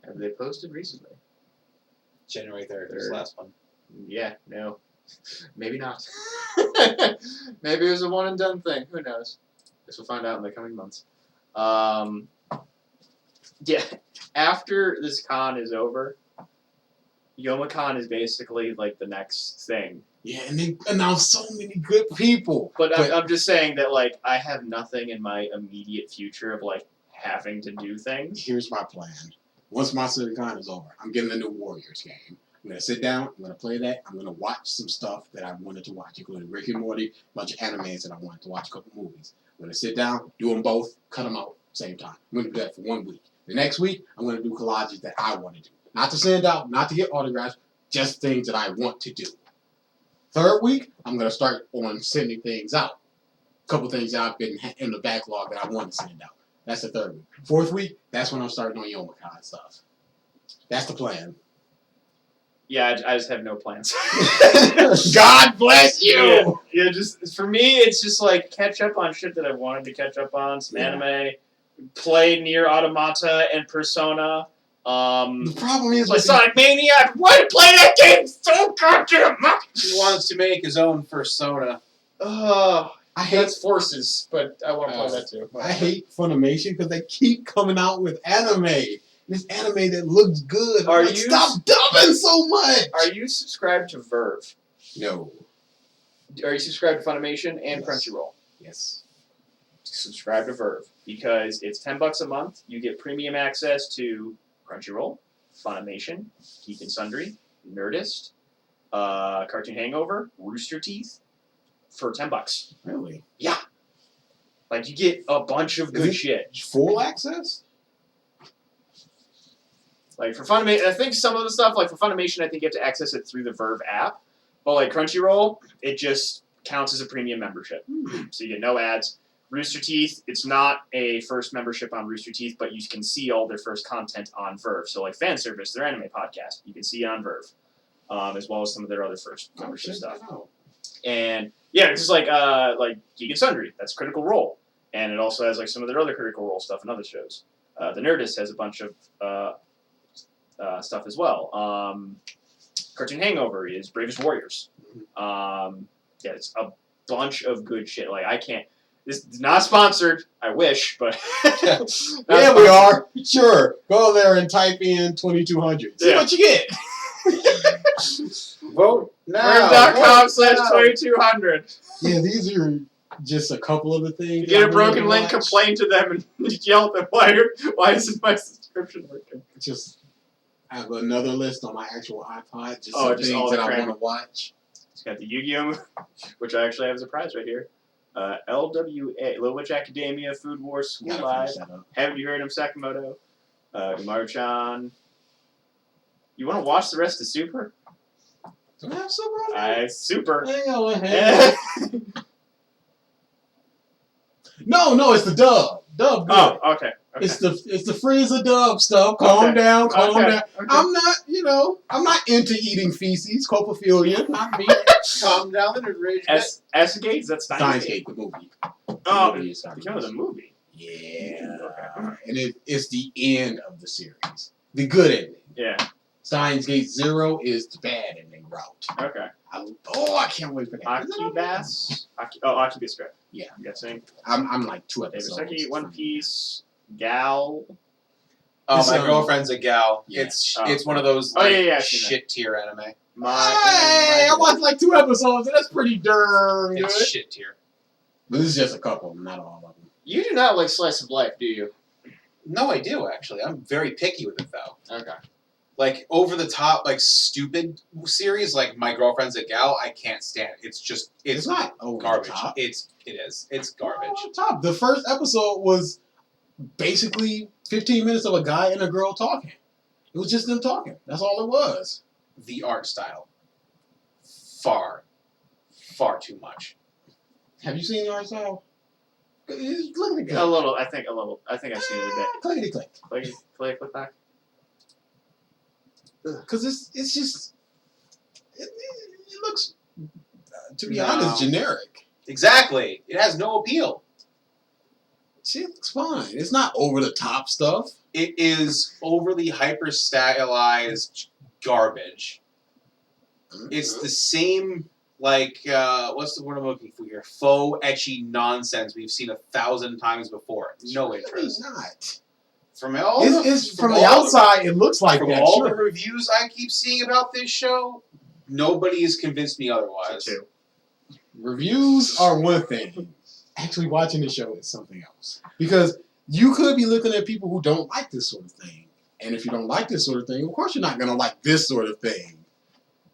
Have they posted recently? January 3rd was the last one. Yeah, no. Maybe not. Maybe it was a one and done thing. Who knows? Guess we'll find out in the coming months. Yeah, after this con is over, YoMakan is basically like the next thing. Yeah, and they announced so many good people. But I'm just saying that like I have nothing in my immediate future of like having to do things. Here's my plan. Once Matsuri Con is over, I'm getting a new Warriors game. I'm going to sit down, I'm going to play that, I'm going to watch some stuff that I wanted to watch, including Rick and Morty, a bunch of animes that I wanted to watch, a couple movies. I'm going to sit down, do them both, cut them out same time. I'm going to do that for 1 week. The next week, I'm going to do collages that I want to do. Not to send out, not to get autographs, just things that I want to do. Third week, I'm going to start on sending things out. A couple things that I've been in the backlog that I want to send out. That's the third week. Fourth week, that's when I'm starting on YoMakan stuff. That's the plan. Yeah, I just have no plans. God bless you! Yeah, just for me, it's just like catch up on shit that I wanted to catch up on. Some anime, play Nier Automata and Persona. The problem is like Sonic Mania. I want to play that game so goddamn much. He wants to make his own Persona. I hate That's Forces, but I want to play that too. I hate Funimation because they keep coming out with anime. This anime that looks good. Are I'm like, you- stop dubbing so much? Are you subscribed to Verve? No. Are you subscribed to Funimation and Yes. Crunchyroll? Yes. Subscribe to Verve because it's $10 a month. You get premium access to Crunchyroll, Funimation, Geek and Sundry, Nerdist, Cartoon Hangover, Rooster Teeth for $10. Really? Like you get a bunch of good it- shit. Full access? Like for Funimation, I think some of the stuff, like for Funimation, I think you have to access it through the Verve app. But like Crunchyroll, it just counts as a premium membership. So you get no ads. Rooster Teeth, it's not a first membership on Rooster Teeth, but you can see all their first content on Verve. So like Fan Service, their anime podcast, you can see it on Verve, as well as some of their other first membership stuff. And yeah, it's just like Geek and Sundry, that's Critical Role, and it also has like some of their other Critical Role stuff and other shows. The Nerdist has a bunch of stuff as well. Cartoon Hangover is Bravest Warriors. Yeah, it's a bunch of good shit. Like I can't. This is not sponsored. I wish, but Yeah, we are. Sure. Go there and type in 2200. See Yeah. what you get. Vote now. Verve.com/2200. Yeah, these are just a couple of the things. You get I a broken wanted link, to watch. complain to them, and yell at them. Why isn't my subscription working? Just I have another list on my actual iPod. Just Oh, some just things all that the I crap. want to watch. It's got the Yu-Gi-Oh, which I actually have as a prize right here. LWA, Little Witch Academia, Food Wars, School Gotta Live. finish that up. Haven't you heard of Sakamoto? Umaru-chan. You want to watch the rest of Super? Do I have Super on there? Super. Hang on, hang on. No, it's the dub. Dub good. Oh, okay. Okay. It's the Frieza dub stuff. Calm down. Okay. I'm not into eating feces. Coprophilia, not me. Calm down and rage. S-Gate? Is that Steins Gate, the movie. Oh, movie is the movie. Yeah. Okay. And it's the end of the series. The good ending. Yeah. Steins Gate 0 is the bad ending route. Okay. I can't wait for that. Akibas? Akibas Script. Yeah. I'm guessing. I'm like 2 episodes. David One Piece, Gal. Oh, my girlfriend's a gal. Yeah. It's one of those shit tier anime. Hey, I watched like 2 episodes, and that's pretty darn good. It's shit tier. But this is just a couple, not all of them. You do not like slice of life, do you? No, I do actually. I'm very picky with it though. Okay. Like over the top, like stupid series, like My Girlfriend's a Gal, I can't stand. It's not over garbage. the top. It is. It's garbage. Over the top. The first episode was basically 15 minutes of a guy and a girl talking. It was just them talking. That's all it was. The art style, far too much. Have you seen the art style? Look at the A little. I think I've seen it a bit. Clickety click. Click back. Because it's just it looks to be honest generic. Exactly. It has no appeal. See, it looks fine. It's not over the top stuff. It is overly hyper stylized garbage. It's the same, like, what's the word I'm looking for here? Faux ecchi nonsense we've seen 1,000 times before. No It's interest. really not. From all From the outside, it looks like from that. all Sure. the reviews I keep seeing about this show, nobody has convinced me otherwise. Reviews are one thing. Actually, watching the show is something else. Because you could be looking at people who don't like this sort of thing. And if you don't like this sort of thing, of course you're not going to like this sort of thing.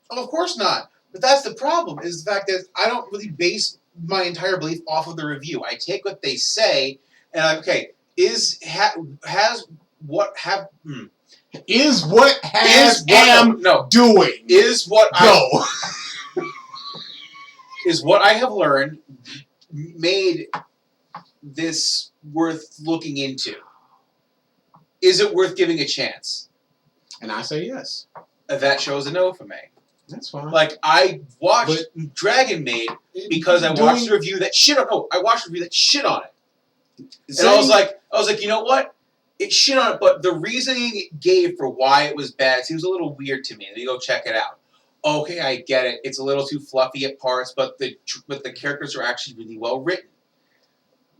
Oh, of course not. But that's the problem, is the fact that I don't really base my entire belief off of the review. I take what they say, and I'm, okay, is what doing. Is what I have learned made this worth looking into? Is it worth giving a chance? And I say yes. That shows a no for me. That's fine. Like, I watched Dragon Maid because I watched a review that shit on. No, I watched a review that shit on it. And I was like, you know what? It shit on it, but the reasoning it gave for why it was bad seems a little weird to me. Let me go check it out. Okay, I get it. It's a little too fluffy at parts, but the characters are actually really well written.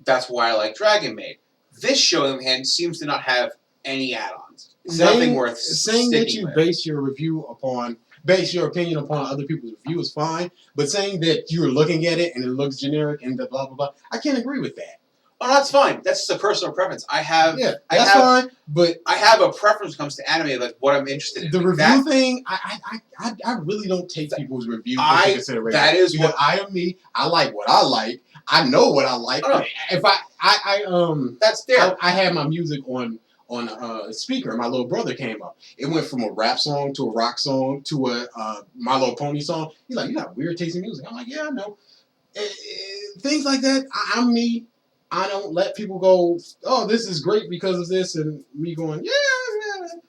That's why I like Dragon Maid. This show, on the other hand, seems to not have any add-ons. Nothing worth saying that you with. base your opinion upon other people's review is fine, but saying that you're looking at it and it looks generic and blah blah blah, I can't agree with that. Oh, that's fine. That's just a personal preference. Fine, but I have a preference when it comes to anime, like what I'm interested in. The review thing, I really don't take people's reviews into consideration. That is because what I am me. I like what I like. I know what I like. Oh, if that's there. I had my music on a speaker. My little brother came up. It went from a rap song to a rock song to a My Little Pony song. He's like, "You got weird taste in music." I'm like, "Yeah, I know." Things like that. I'm me. I don't let people go, "Oh, this is great because of this," and me going, yeah,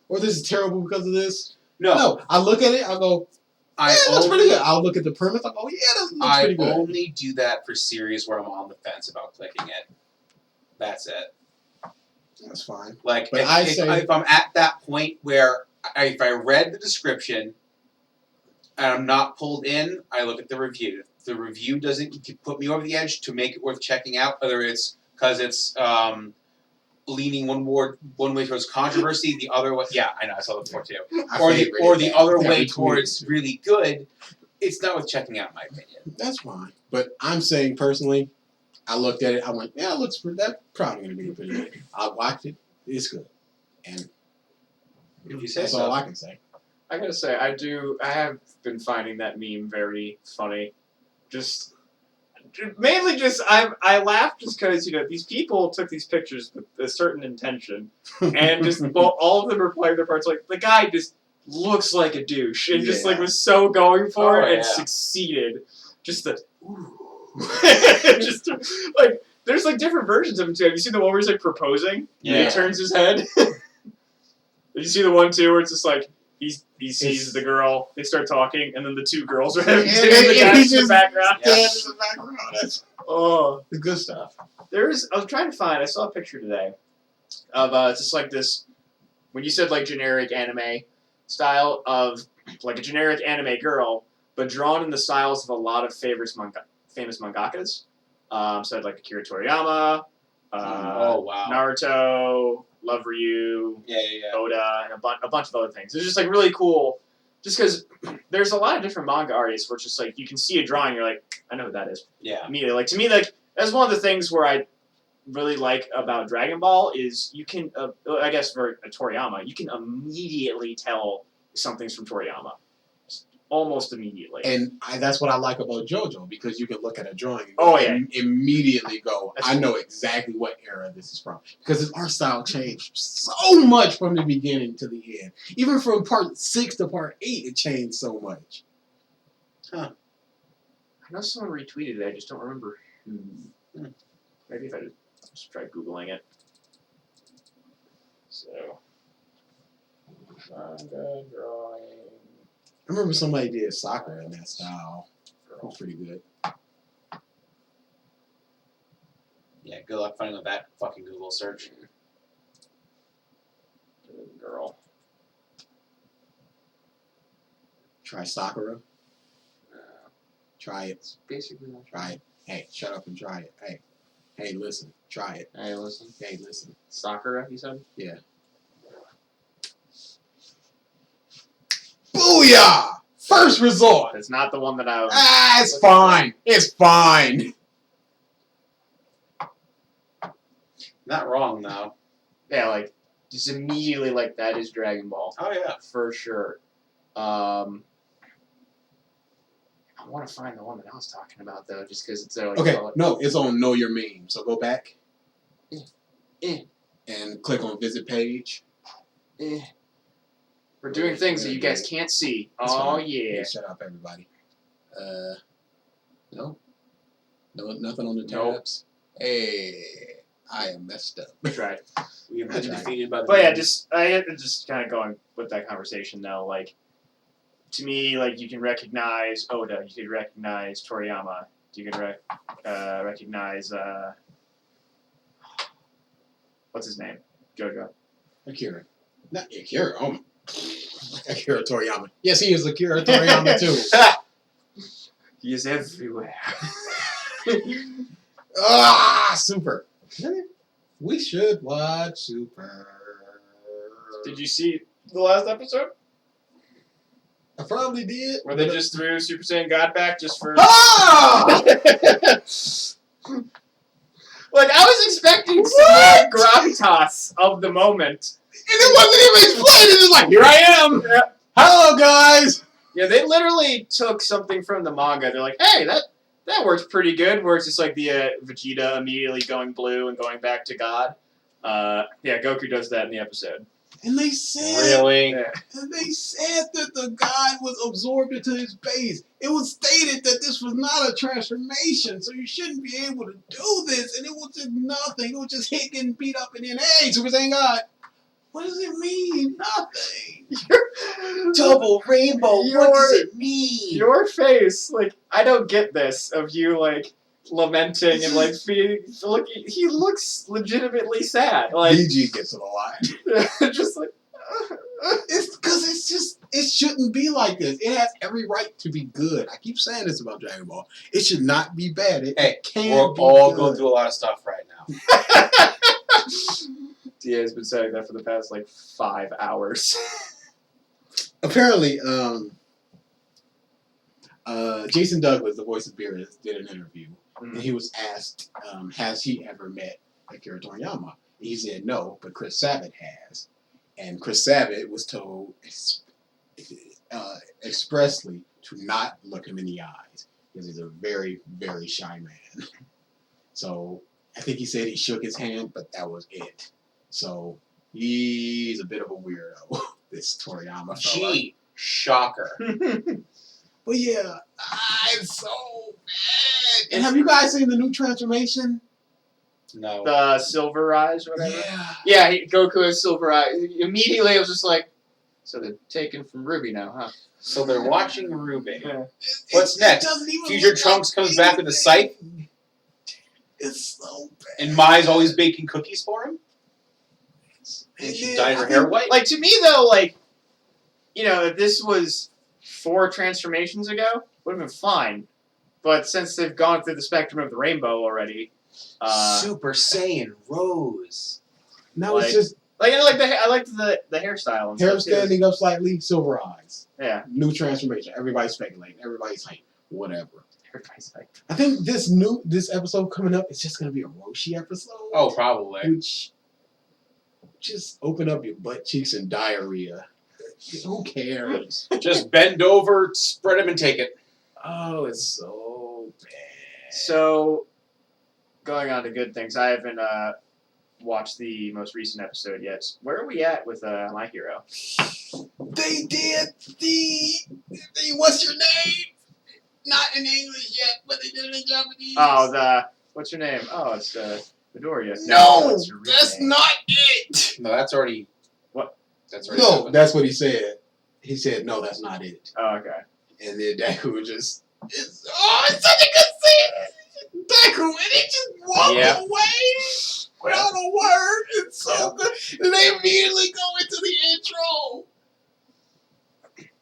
or "This is terrible because of this." No. I look at it. I go, "Yeah, that's pretty good." I'll look at the premise. I go, "Yeah, that looks pretty good." I only do that for series where I'm on the fence about clicking it. That's it. That's fine. Like, if I'm at that point where if I read the description and I'm not pulled in, I look at the review. If the review doesn't put me over the edge to make it worth checking out, whether it's because it's leaning one way towards controversy, the other way, yeah, I know, I saw the before too, or the other way towards really good, it's not worth checking out, in my opinion. That's fine. But I'm saying personally, I looked at it. I went, "Yeah, that's probably going to be pretty good." I watched it. It's good, and If you say that's so. all I can say. I gotta say, I have been finding that meme very funny. Mainly I laugh just because, these people took these pictures with a certain intention, and just all of them are playing their parts. Like, the guy just looks like a douche, and just was so going for it and succeeded. Just the ooh. Just like There's like different versions of him too. Have you seen the one where he's like proposing? Yeah. And he turns his head. Did you see the one too where it's just like he sees the girl, they start talking, and then the two girls are having dinner in the guys in the background. Yes. In the background. That's The good stuff. I was trying to find. I saw a picture today of just like this. When you said like generic anime style of like a generic anime girl, but drawn in the styles of a lot of famous mangakas. So I had like Akira Toriyama, Naruto, Love Ryu, Oda, and a bunch of other things. It's just like really cool, just because there's a lot of different manga artists where it's just like you can see a drawing, you're like, I know what that is. Yeah. Immediately, like to me, like that's one of the things where I really like about Dragon Ball is you can, I guess for Toriyama, you can immediately tell something's from Toriyama. Almost immediately. And that's what I like about JoJo, because you can look at a drawing and immediately go, That's I know exactly what era this is from. Because his art style changed so much from the beginning to the end. Even from part 6 to part 8, it changed so much. I know someone retweeted it, I just don't remember who. Maybe if I just try Googling it. So, manga drawing. I remember somebody did soccer in that style. It was pretty good. Yeah, good luck finding that fucking Google search. Girl. Try Sakura. Try it. It's basically not Try it. Hey, shut up and try it. Hey, listen. Try it. Hey, listen. Hey, listen. Sakura, you said? Yeah. Booyah! First resort. That's not the one that I was. It's fine. It's fine. Not wrong though. Yeah, like just immediately like that is Dragon Ball. Oh yeah. For sure. I want to find the one that I was talking about though, just because it's like Okay, no, it's on Know Your Meme. So go back and click on Visit Page. We're doing things that you guys can't see. That's Oh fine. yeah. Shut up, everybody. No, nothing on the Nope. tabs. Hey, I am messed up. That's right. We have been That's right. defeated by the But yeah, enemies. I had to just kind of going with that conversation though. Like, to me, like you can recognize Oda, you can recognize Toriyama, you can recognize what's his name, JoJo. Akira. Not Akira. Oh, Akira Toriyama. Yes, he is Akira Toriyama too. He is everywhere. Super. We should watch Super. Did you see the last episode I probably did. where they just threw Super Saiyan God back just for? Ah! Like I was expecting some like, gravitas of the moment. And it wasn't even explained. It's just like, here I am. Yeah. Hello, guys. Yeah, they literally took something from the manga. They're like, hey, that works pretty good. Where it's just like the Vegeta immediately going blue and going back to God. Yeah, Goku does that in the episode. And they said, Really? Yeah. and they said that the god was absorbed into his base. It was stated that this was not a transformation, so you shouldn't be able to do this. And it was just nothing. It was just hit getting beat up and then, hey, Super Saiyan God. What does it mean? Nothing. Double rainbow. What does it mean? Your face, like, I don't get this of you, like, lamenting and, like, look, he looks legitimately sad. Like, BG gets it a lot. just like, It's because it's just, it shouldn't be like this. It has every right to be good. I keep saying this about Dragon Ball. It should not be bad. It can't We're be all good. going through a lot of stuff right now. DA has been saying that for the past, like, 5 hours. Apparently, Jason Douglas, the voice of Beerus, did an interview. And he was asked, has he ever met Akira Toriyama? He said no, but Chris Sabat has. And Chris Sabat was told expressly to not look him in the eyes because he's a very, very shy man. So I think he said he shook his hand, but that was it. So he's a bit of a weirdo, this Toriyama fella. Gee, shocker. But yeah, it's so bad. And have you guys seen the new transformation? No. The silver eyes or whatever. Yeah. Yeah, Goku has silver eyes. Immediately, I was just like, so they're taken from Ruby now, huh? So they're watching Ruby. Yeah. What's next? Future Trunks comes back with a scythe, It's so bad. and Mai's always baking cookies for him. And she dyed her hair white. Like, to me, though, like, you know, if this was 4 transformations ago, would have been fine. But since they've gone through the spectrum of the rainbow already, Super Saiyan Rose. Now like- it's just like, I liked the hairstyle and hair stuff, too. standing up slightly, silver eyes. Yeah. New transformation. Everybody's speculating. Everybody's like, whatever. Everybody's like, I think this episode coming up is just gonna be a Roshi episode. Oh, probably. Which just open up your butt cheeks and diarrhea. Who cares? Just bend over, spread them, and take it. Oh, it's so bad. so, going on to good things, I haven't watched the most recent episode yet. Where are we at with My Hero? They did the what's your name? Not in English yet, but they did it in Japanese. Oh, what's your name? Oh, it's Midoriya. No, What's your real that's name? not it. No, that's already. What? That's already. No, happened. that's what he said. He said, no, that's not it. Oh, okay. And then Deku was just, it's such a good scene. Deku, and he just walked Yep. away without a word. It's so good. And they immediately go into the intro.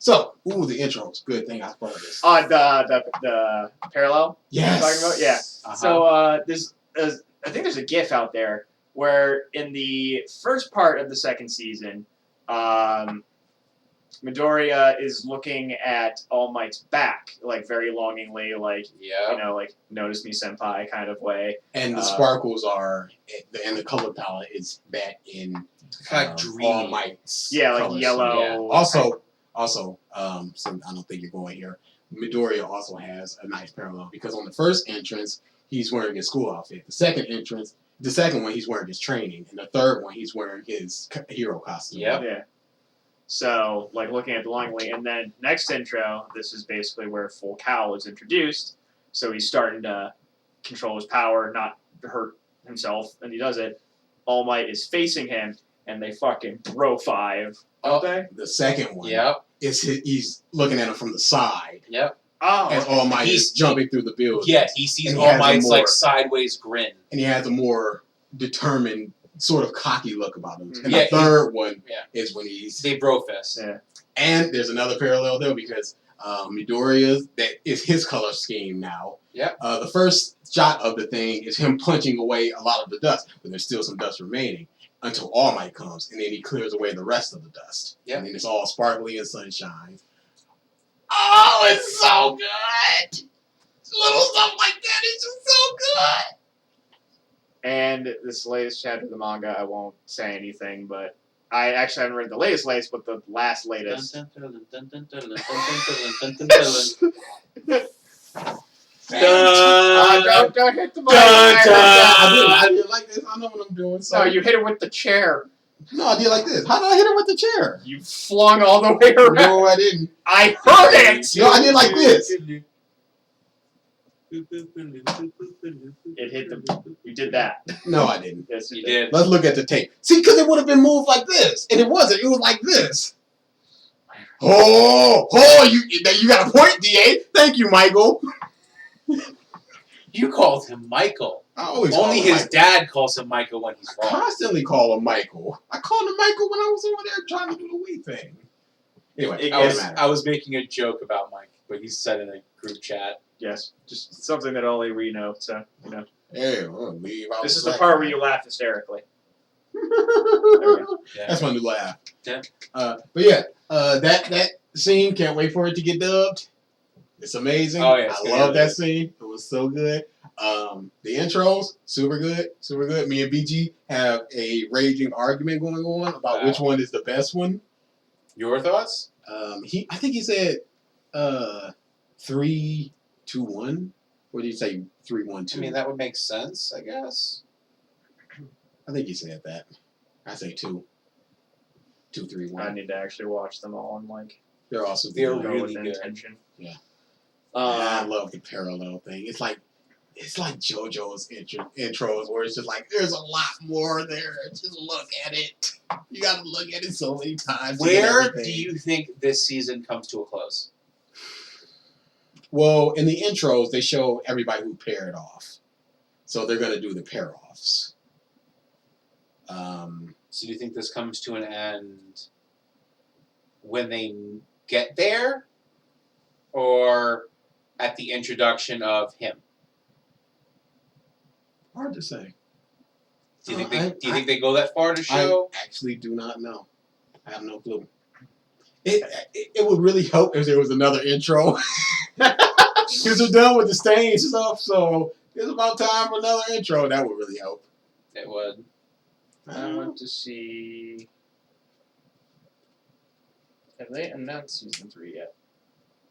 So, the intro's good thing I thought of this. The parallel? Yes. Talking about? Yeah. Uh-huh. So, I think there's a GIF out there where in the first part of the second season, Midoriya is looking at All Might's back, like very longingly, like, Yeah. you know, like, notice me senpai kind of way. And the sparkles are, and the color palette is back in Kind of dreamy. All Might's Yeah, like colors. yellow. Yeah. Also, so I don't think you're going here. Midoriya also has a nice parallel because on the first entrance, he's wearing his school outfit. The second one, he's wearing his training. And the third one, he's wearing his hero costume. Yep. Yeah. So, like, looking at the longingly. And then next intro, this is basically where Full Cowl is introduced. So he's starting to control his power, not hurt himself, and he does it. All Might is facing him, and they fucking bro 5. Don't they? The second one, Yep. he's looking at him from the side. Yep. As Oh, All Might is jumping through the building. Yeah, he sees And he All has a Might's more- like sideways grin. And he has a more determined, sort of cocky look about him. And Yeah, the third one yeah. is when he's... They bro fest. yeah. And there's another parallel there because Midoriya, that is his color scheme now. Yep. The first shot of the thing is him punching away a lot of the dust, but there's still some dust remaining until All Might comes, and then he clears away the rest of the dust. Yep. And then it's all sparkly and sunshine. Oh, it's so good! Little stuff like that is just so good! And this latest chapter of the manga, I won't say anything, but I actually haven't read the latest, but the last latest. Don't hit the button. I did like this. I know what I'm doing. So No, you hit it with the chair. No, I did like this. How did I hit it with the chair? You flung all the way around. No, I didn't. I heard it! No, I did like this. It hit the... You did that. No, I didn't. Yes, You did. Let's look at the tape. See, because it would have been moved like this, and it wasn't. It was like this. You got a point, DA. Thank you, Michael. You called him Michael. I always Only call him his Michael. dad calls him Michael when he's I wrong. constantly call him Michael. I called him Michael when I was over there trying to do the Wii thing. Anyway, it I doesn't matter. was making a joke about Mike, but he said in a group chat. Yes. Just something that only we know, so, you know. Hey, we'll leave out This is the the part where you laugh hysterically. Yeah. That's my new laugh. Yeah. But yeah, that scene, can't wait for it to get dubbed. It's amazing. Oh, yeah, it's I gonna love be that scene. It was so good. The intros, super good, super good. Me and BG have a raging argument going on about which one is the best one. Your thoughts? I think he said 3, 2, 1. What did he say? 3, 1, 2. I mean, that would make sense, I guess. I think he said that. I say 2. 2, 3, 1. I need to actually watch them all and, like, They're also They're good. go really with good. intention. Yeah. And I Um, love the parallel thing. It's like it's like JoJo's intros where it's just like there's a lot more there. Just look at it. You got to look at it so many times. Where do you think this season comes to a close? Well, in the intros, they show everybody who paired off. So they're going to do the pair-offs. So do you think this comes to an end when they get there? Or at the introduction of him? Hard to say. Do you think they go that far to show? I actually do not know. I have no clue. It would really help if there was another intro. Because we're done with the stage stuff, so it's about time for another intro. That would really help. It would. I want to see. Have they announced season 3 yet?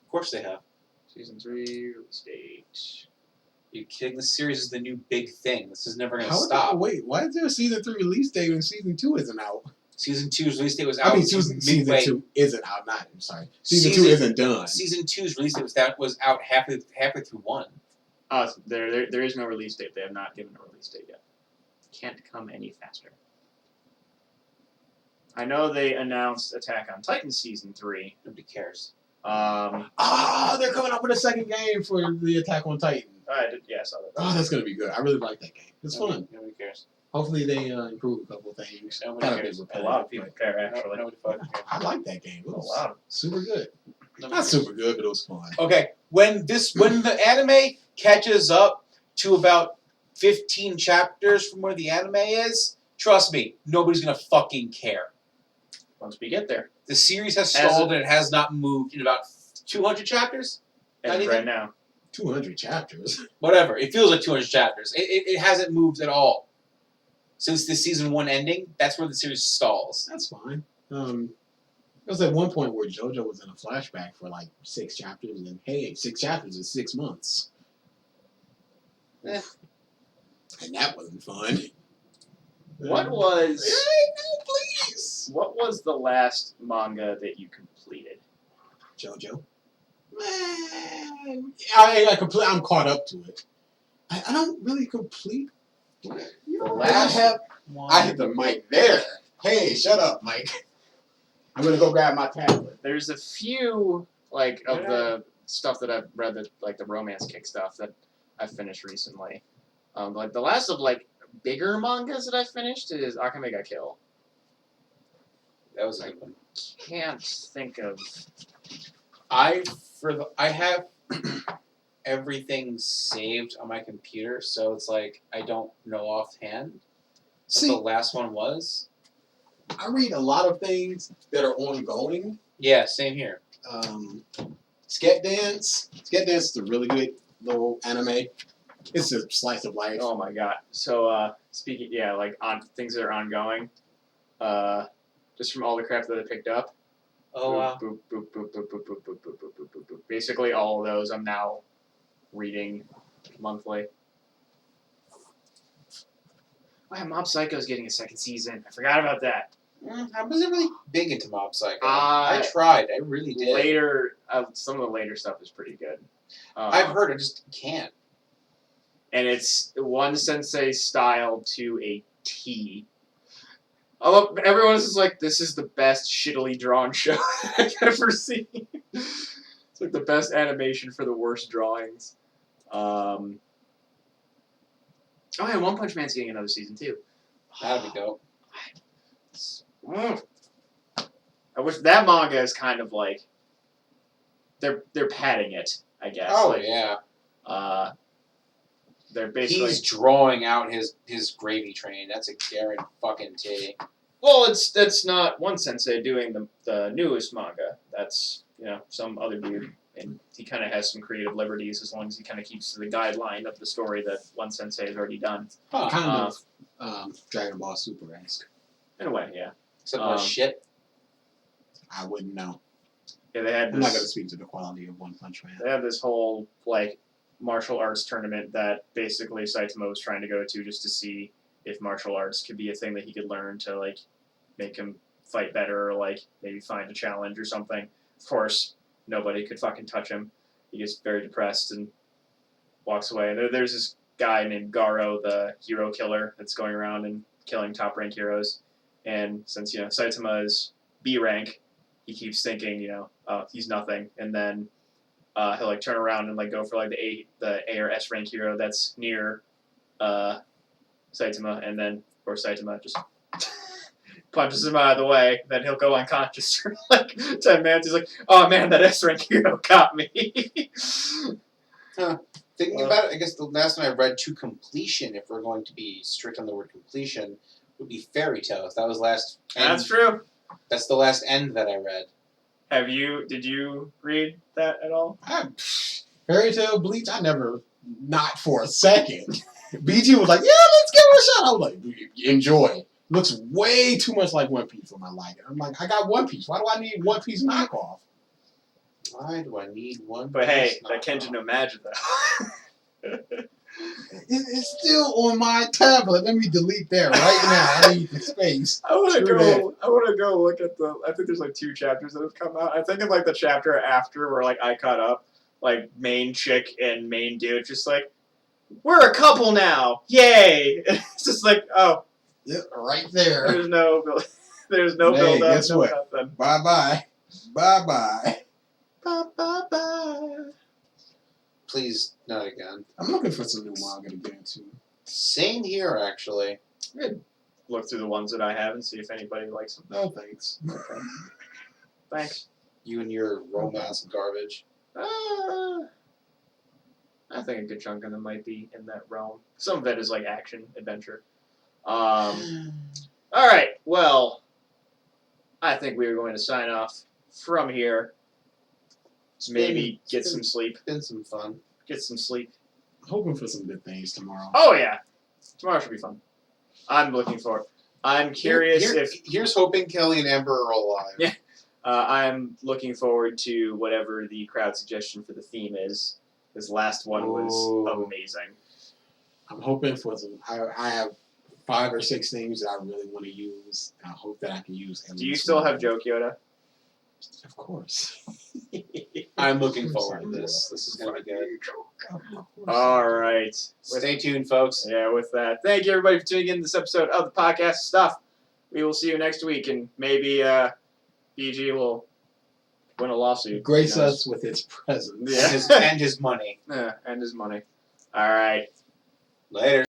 Of course they have. Season 3 release date. Are you kidding? This series is the new big thing. This is never going to How stop. Wait, why is there a season 3 release date when season 2 isn't out? Season 2's release date was out. I mean, season 2 isn't out. I'm sorry. Season 2 isn't done. Season 2's release date was out halfway through 1. There is no release date. They have not given a release date yet. Can't come any faster. I know they announced Attack on Titan season 3. Nobody cares. They're coming up with a second game for the Attack on Titan. I saw that. Oh, that's gonna be good. I really like that game. It's fun. Nobody cares. Hopefully they improve a couple of things. Nobody cares. A lot of people care, actually. Nobody fucking cares. I like that game. It was lot. super good. Nobody Not cares. super good, but it was fun. Okay, when the anime catches up to about 15 chapters from where the anime is, trust me, nobody's gonna fucking care. Once we get there. The series has stalled and it has not moved in about 200 chapters? And right now. 200 chapters. Whatever. It feels like 200 chapters. It hasn't moved at all. Since the season 1 ending, that's where the series stalls. That's fine. There was at one point where JoJo was in a flashback for like 6 chapters, and hey, 6 chapters is 6 months. Eh. And that wasn't fun. What was No, please. what was the last manga that you completed? JoJo. Man, I'm caught up to it. I don't really complete. I hit the mic there. Hey, shut up, Mike. I'm gonna go grab my tablet. There's a few of the stuff that I've read that the romance kick stuff that I've finished recently. The last of bigger mangas that I finished is Akame ga Kill. That was a good one. Can't think of. I have everything saved on my computer, so it's like I don't know offhand what the last one was. I read a lot of things that are ongoing. Yeah, same here. Sket Dance. Sket Dance is a really good little anime. It's a slice of life. Oh my god. So speaking, on things that are ongoing, just from all the crap that I picked up. Oh wow. Boop, boop, boop, boop, boop, boop, boop, boop, boop, boop, boop, boop. Basically, all of those I'm now reading monthly. Why Mob Psycho's getting a second season? I forgot about that. I wasn't really big into Mob Psycho. I I tried. I really did. Later, some of the later stuff is pretty good. I've heard. I just can't. And it's one sensei style to a T. Although everyone's just like, this is the best shittily drawn show I've ever seen. It's like the best animation for the worst drawings. Oh yeah, One Punch Man's getting another season too. That'd be dope. I wish that manga is kind of like they're padding it, I guess. Oh yeah. They're basically He's drawing out his gravy train. That's a guarantee. well, that's not one sensei doing the newest manga. That's some other dude, and he kind of has some creative liberties as long as he kind of keeps to the guideline of the story that one sensei has already done. Huh. Kind of Dragon Ball Super-esque. In a way, yeah. Except more shit. I wouldn't know. Yeah, they had I'm not this. going to speak to the quality of One Punch Man. They have this whole martial arts tournament that basically Saitama was trying to go to just to see if martial arts could be a thing that he could learn to make him fight better or maybe find a challenge or something. Of course, nobody could fucking touch him. He gets very depressed and walks away. And there's this guy named Garo, the hero killer, that's going around and killing top rank heroes. And since Saitama is B rank, he keeps thinking he's nothing, and then he'll like turn around and like go for like the A or S rank hero that's near Saitama, and then of course Saitama just punches him out of the way. Then he'll go unconscious for like 10 minutes. He's like, "Oh man, that S rank hero got me." Thinking about it, I guess the last time I read to completion, if we're going to be strict on the word completion, would be Fairy Tales. That was last. That's true. That's the last end that I read. Did you read that at all? Fairy Tale, Bleach, I never, not for a second. BG was like, yeah, let's give it a shot. I was like, enjoy. Looks way too much like One Piece for my liking. I'm like, I got One Piece. Why do I need One Piece knockoff? Why do I need one? But hey, that Kenji no Magic though. It's still on my tablet. Let me delete that right now. I need the space. I want to go look at the. I think there's like 2 chapters that have come out. I think of like the chapter after where like I caught up, like main chick and main dude, just like we're a couple now, yay! It's just like Yep, right there. there's no build up. Guess no what? nothing. Bye bye. Bye bye. Bye bye bye. Please, not again. I'm looking for some new manga to get into. Same here, actually. Look through the ones that I have and see if anybody likes them. No thanks. Okay. Thanks. You and your romance garbage. I think a good chunk of them might be in that realm. Some of it is like action, adventure. All right, well, I think we are going to sign off from here. Maybe get some sleep. Been some fun. Get some sleep. Hoping for some good things tomorrow. Oh yeah, tomorrow should be fun. I'm looking forward. I'm curious Here's hoping Kelly and Amber are alive. Yeah. I'm looking forward to whatever the crowd suggestion for the theme is. This last one was amazing. I'm hoping for some. I have 5 or 6 things that I really want to use. I hope that I can use. Do you still have Joe Kyoto? Of course. I'm looking forward to this. This is going to be good. All right. Stay tuned, folks. Yeah, with that. Thank you, everybody, for tuning in to this episode of the podcast stuff. We will see you next week, and maybe BG will win a lawsuit. Grace us with its presence. Yeah. And his money. Yeah, and his money. All right. Later.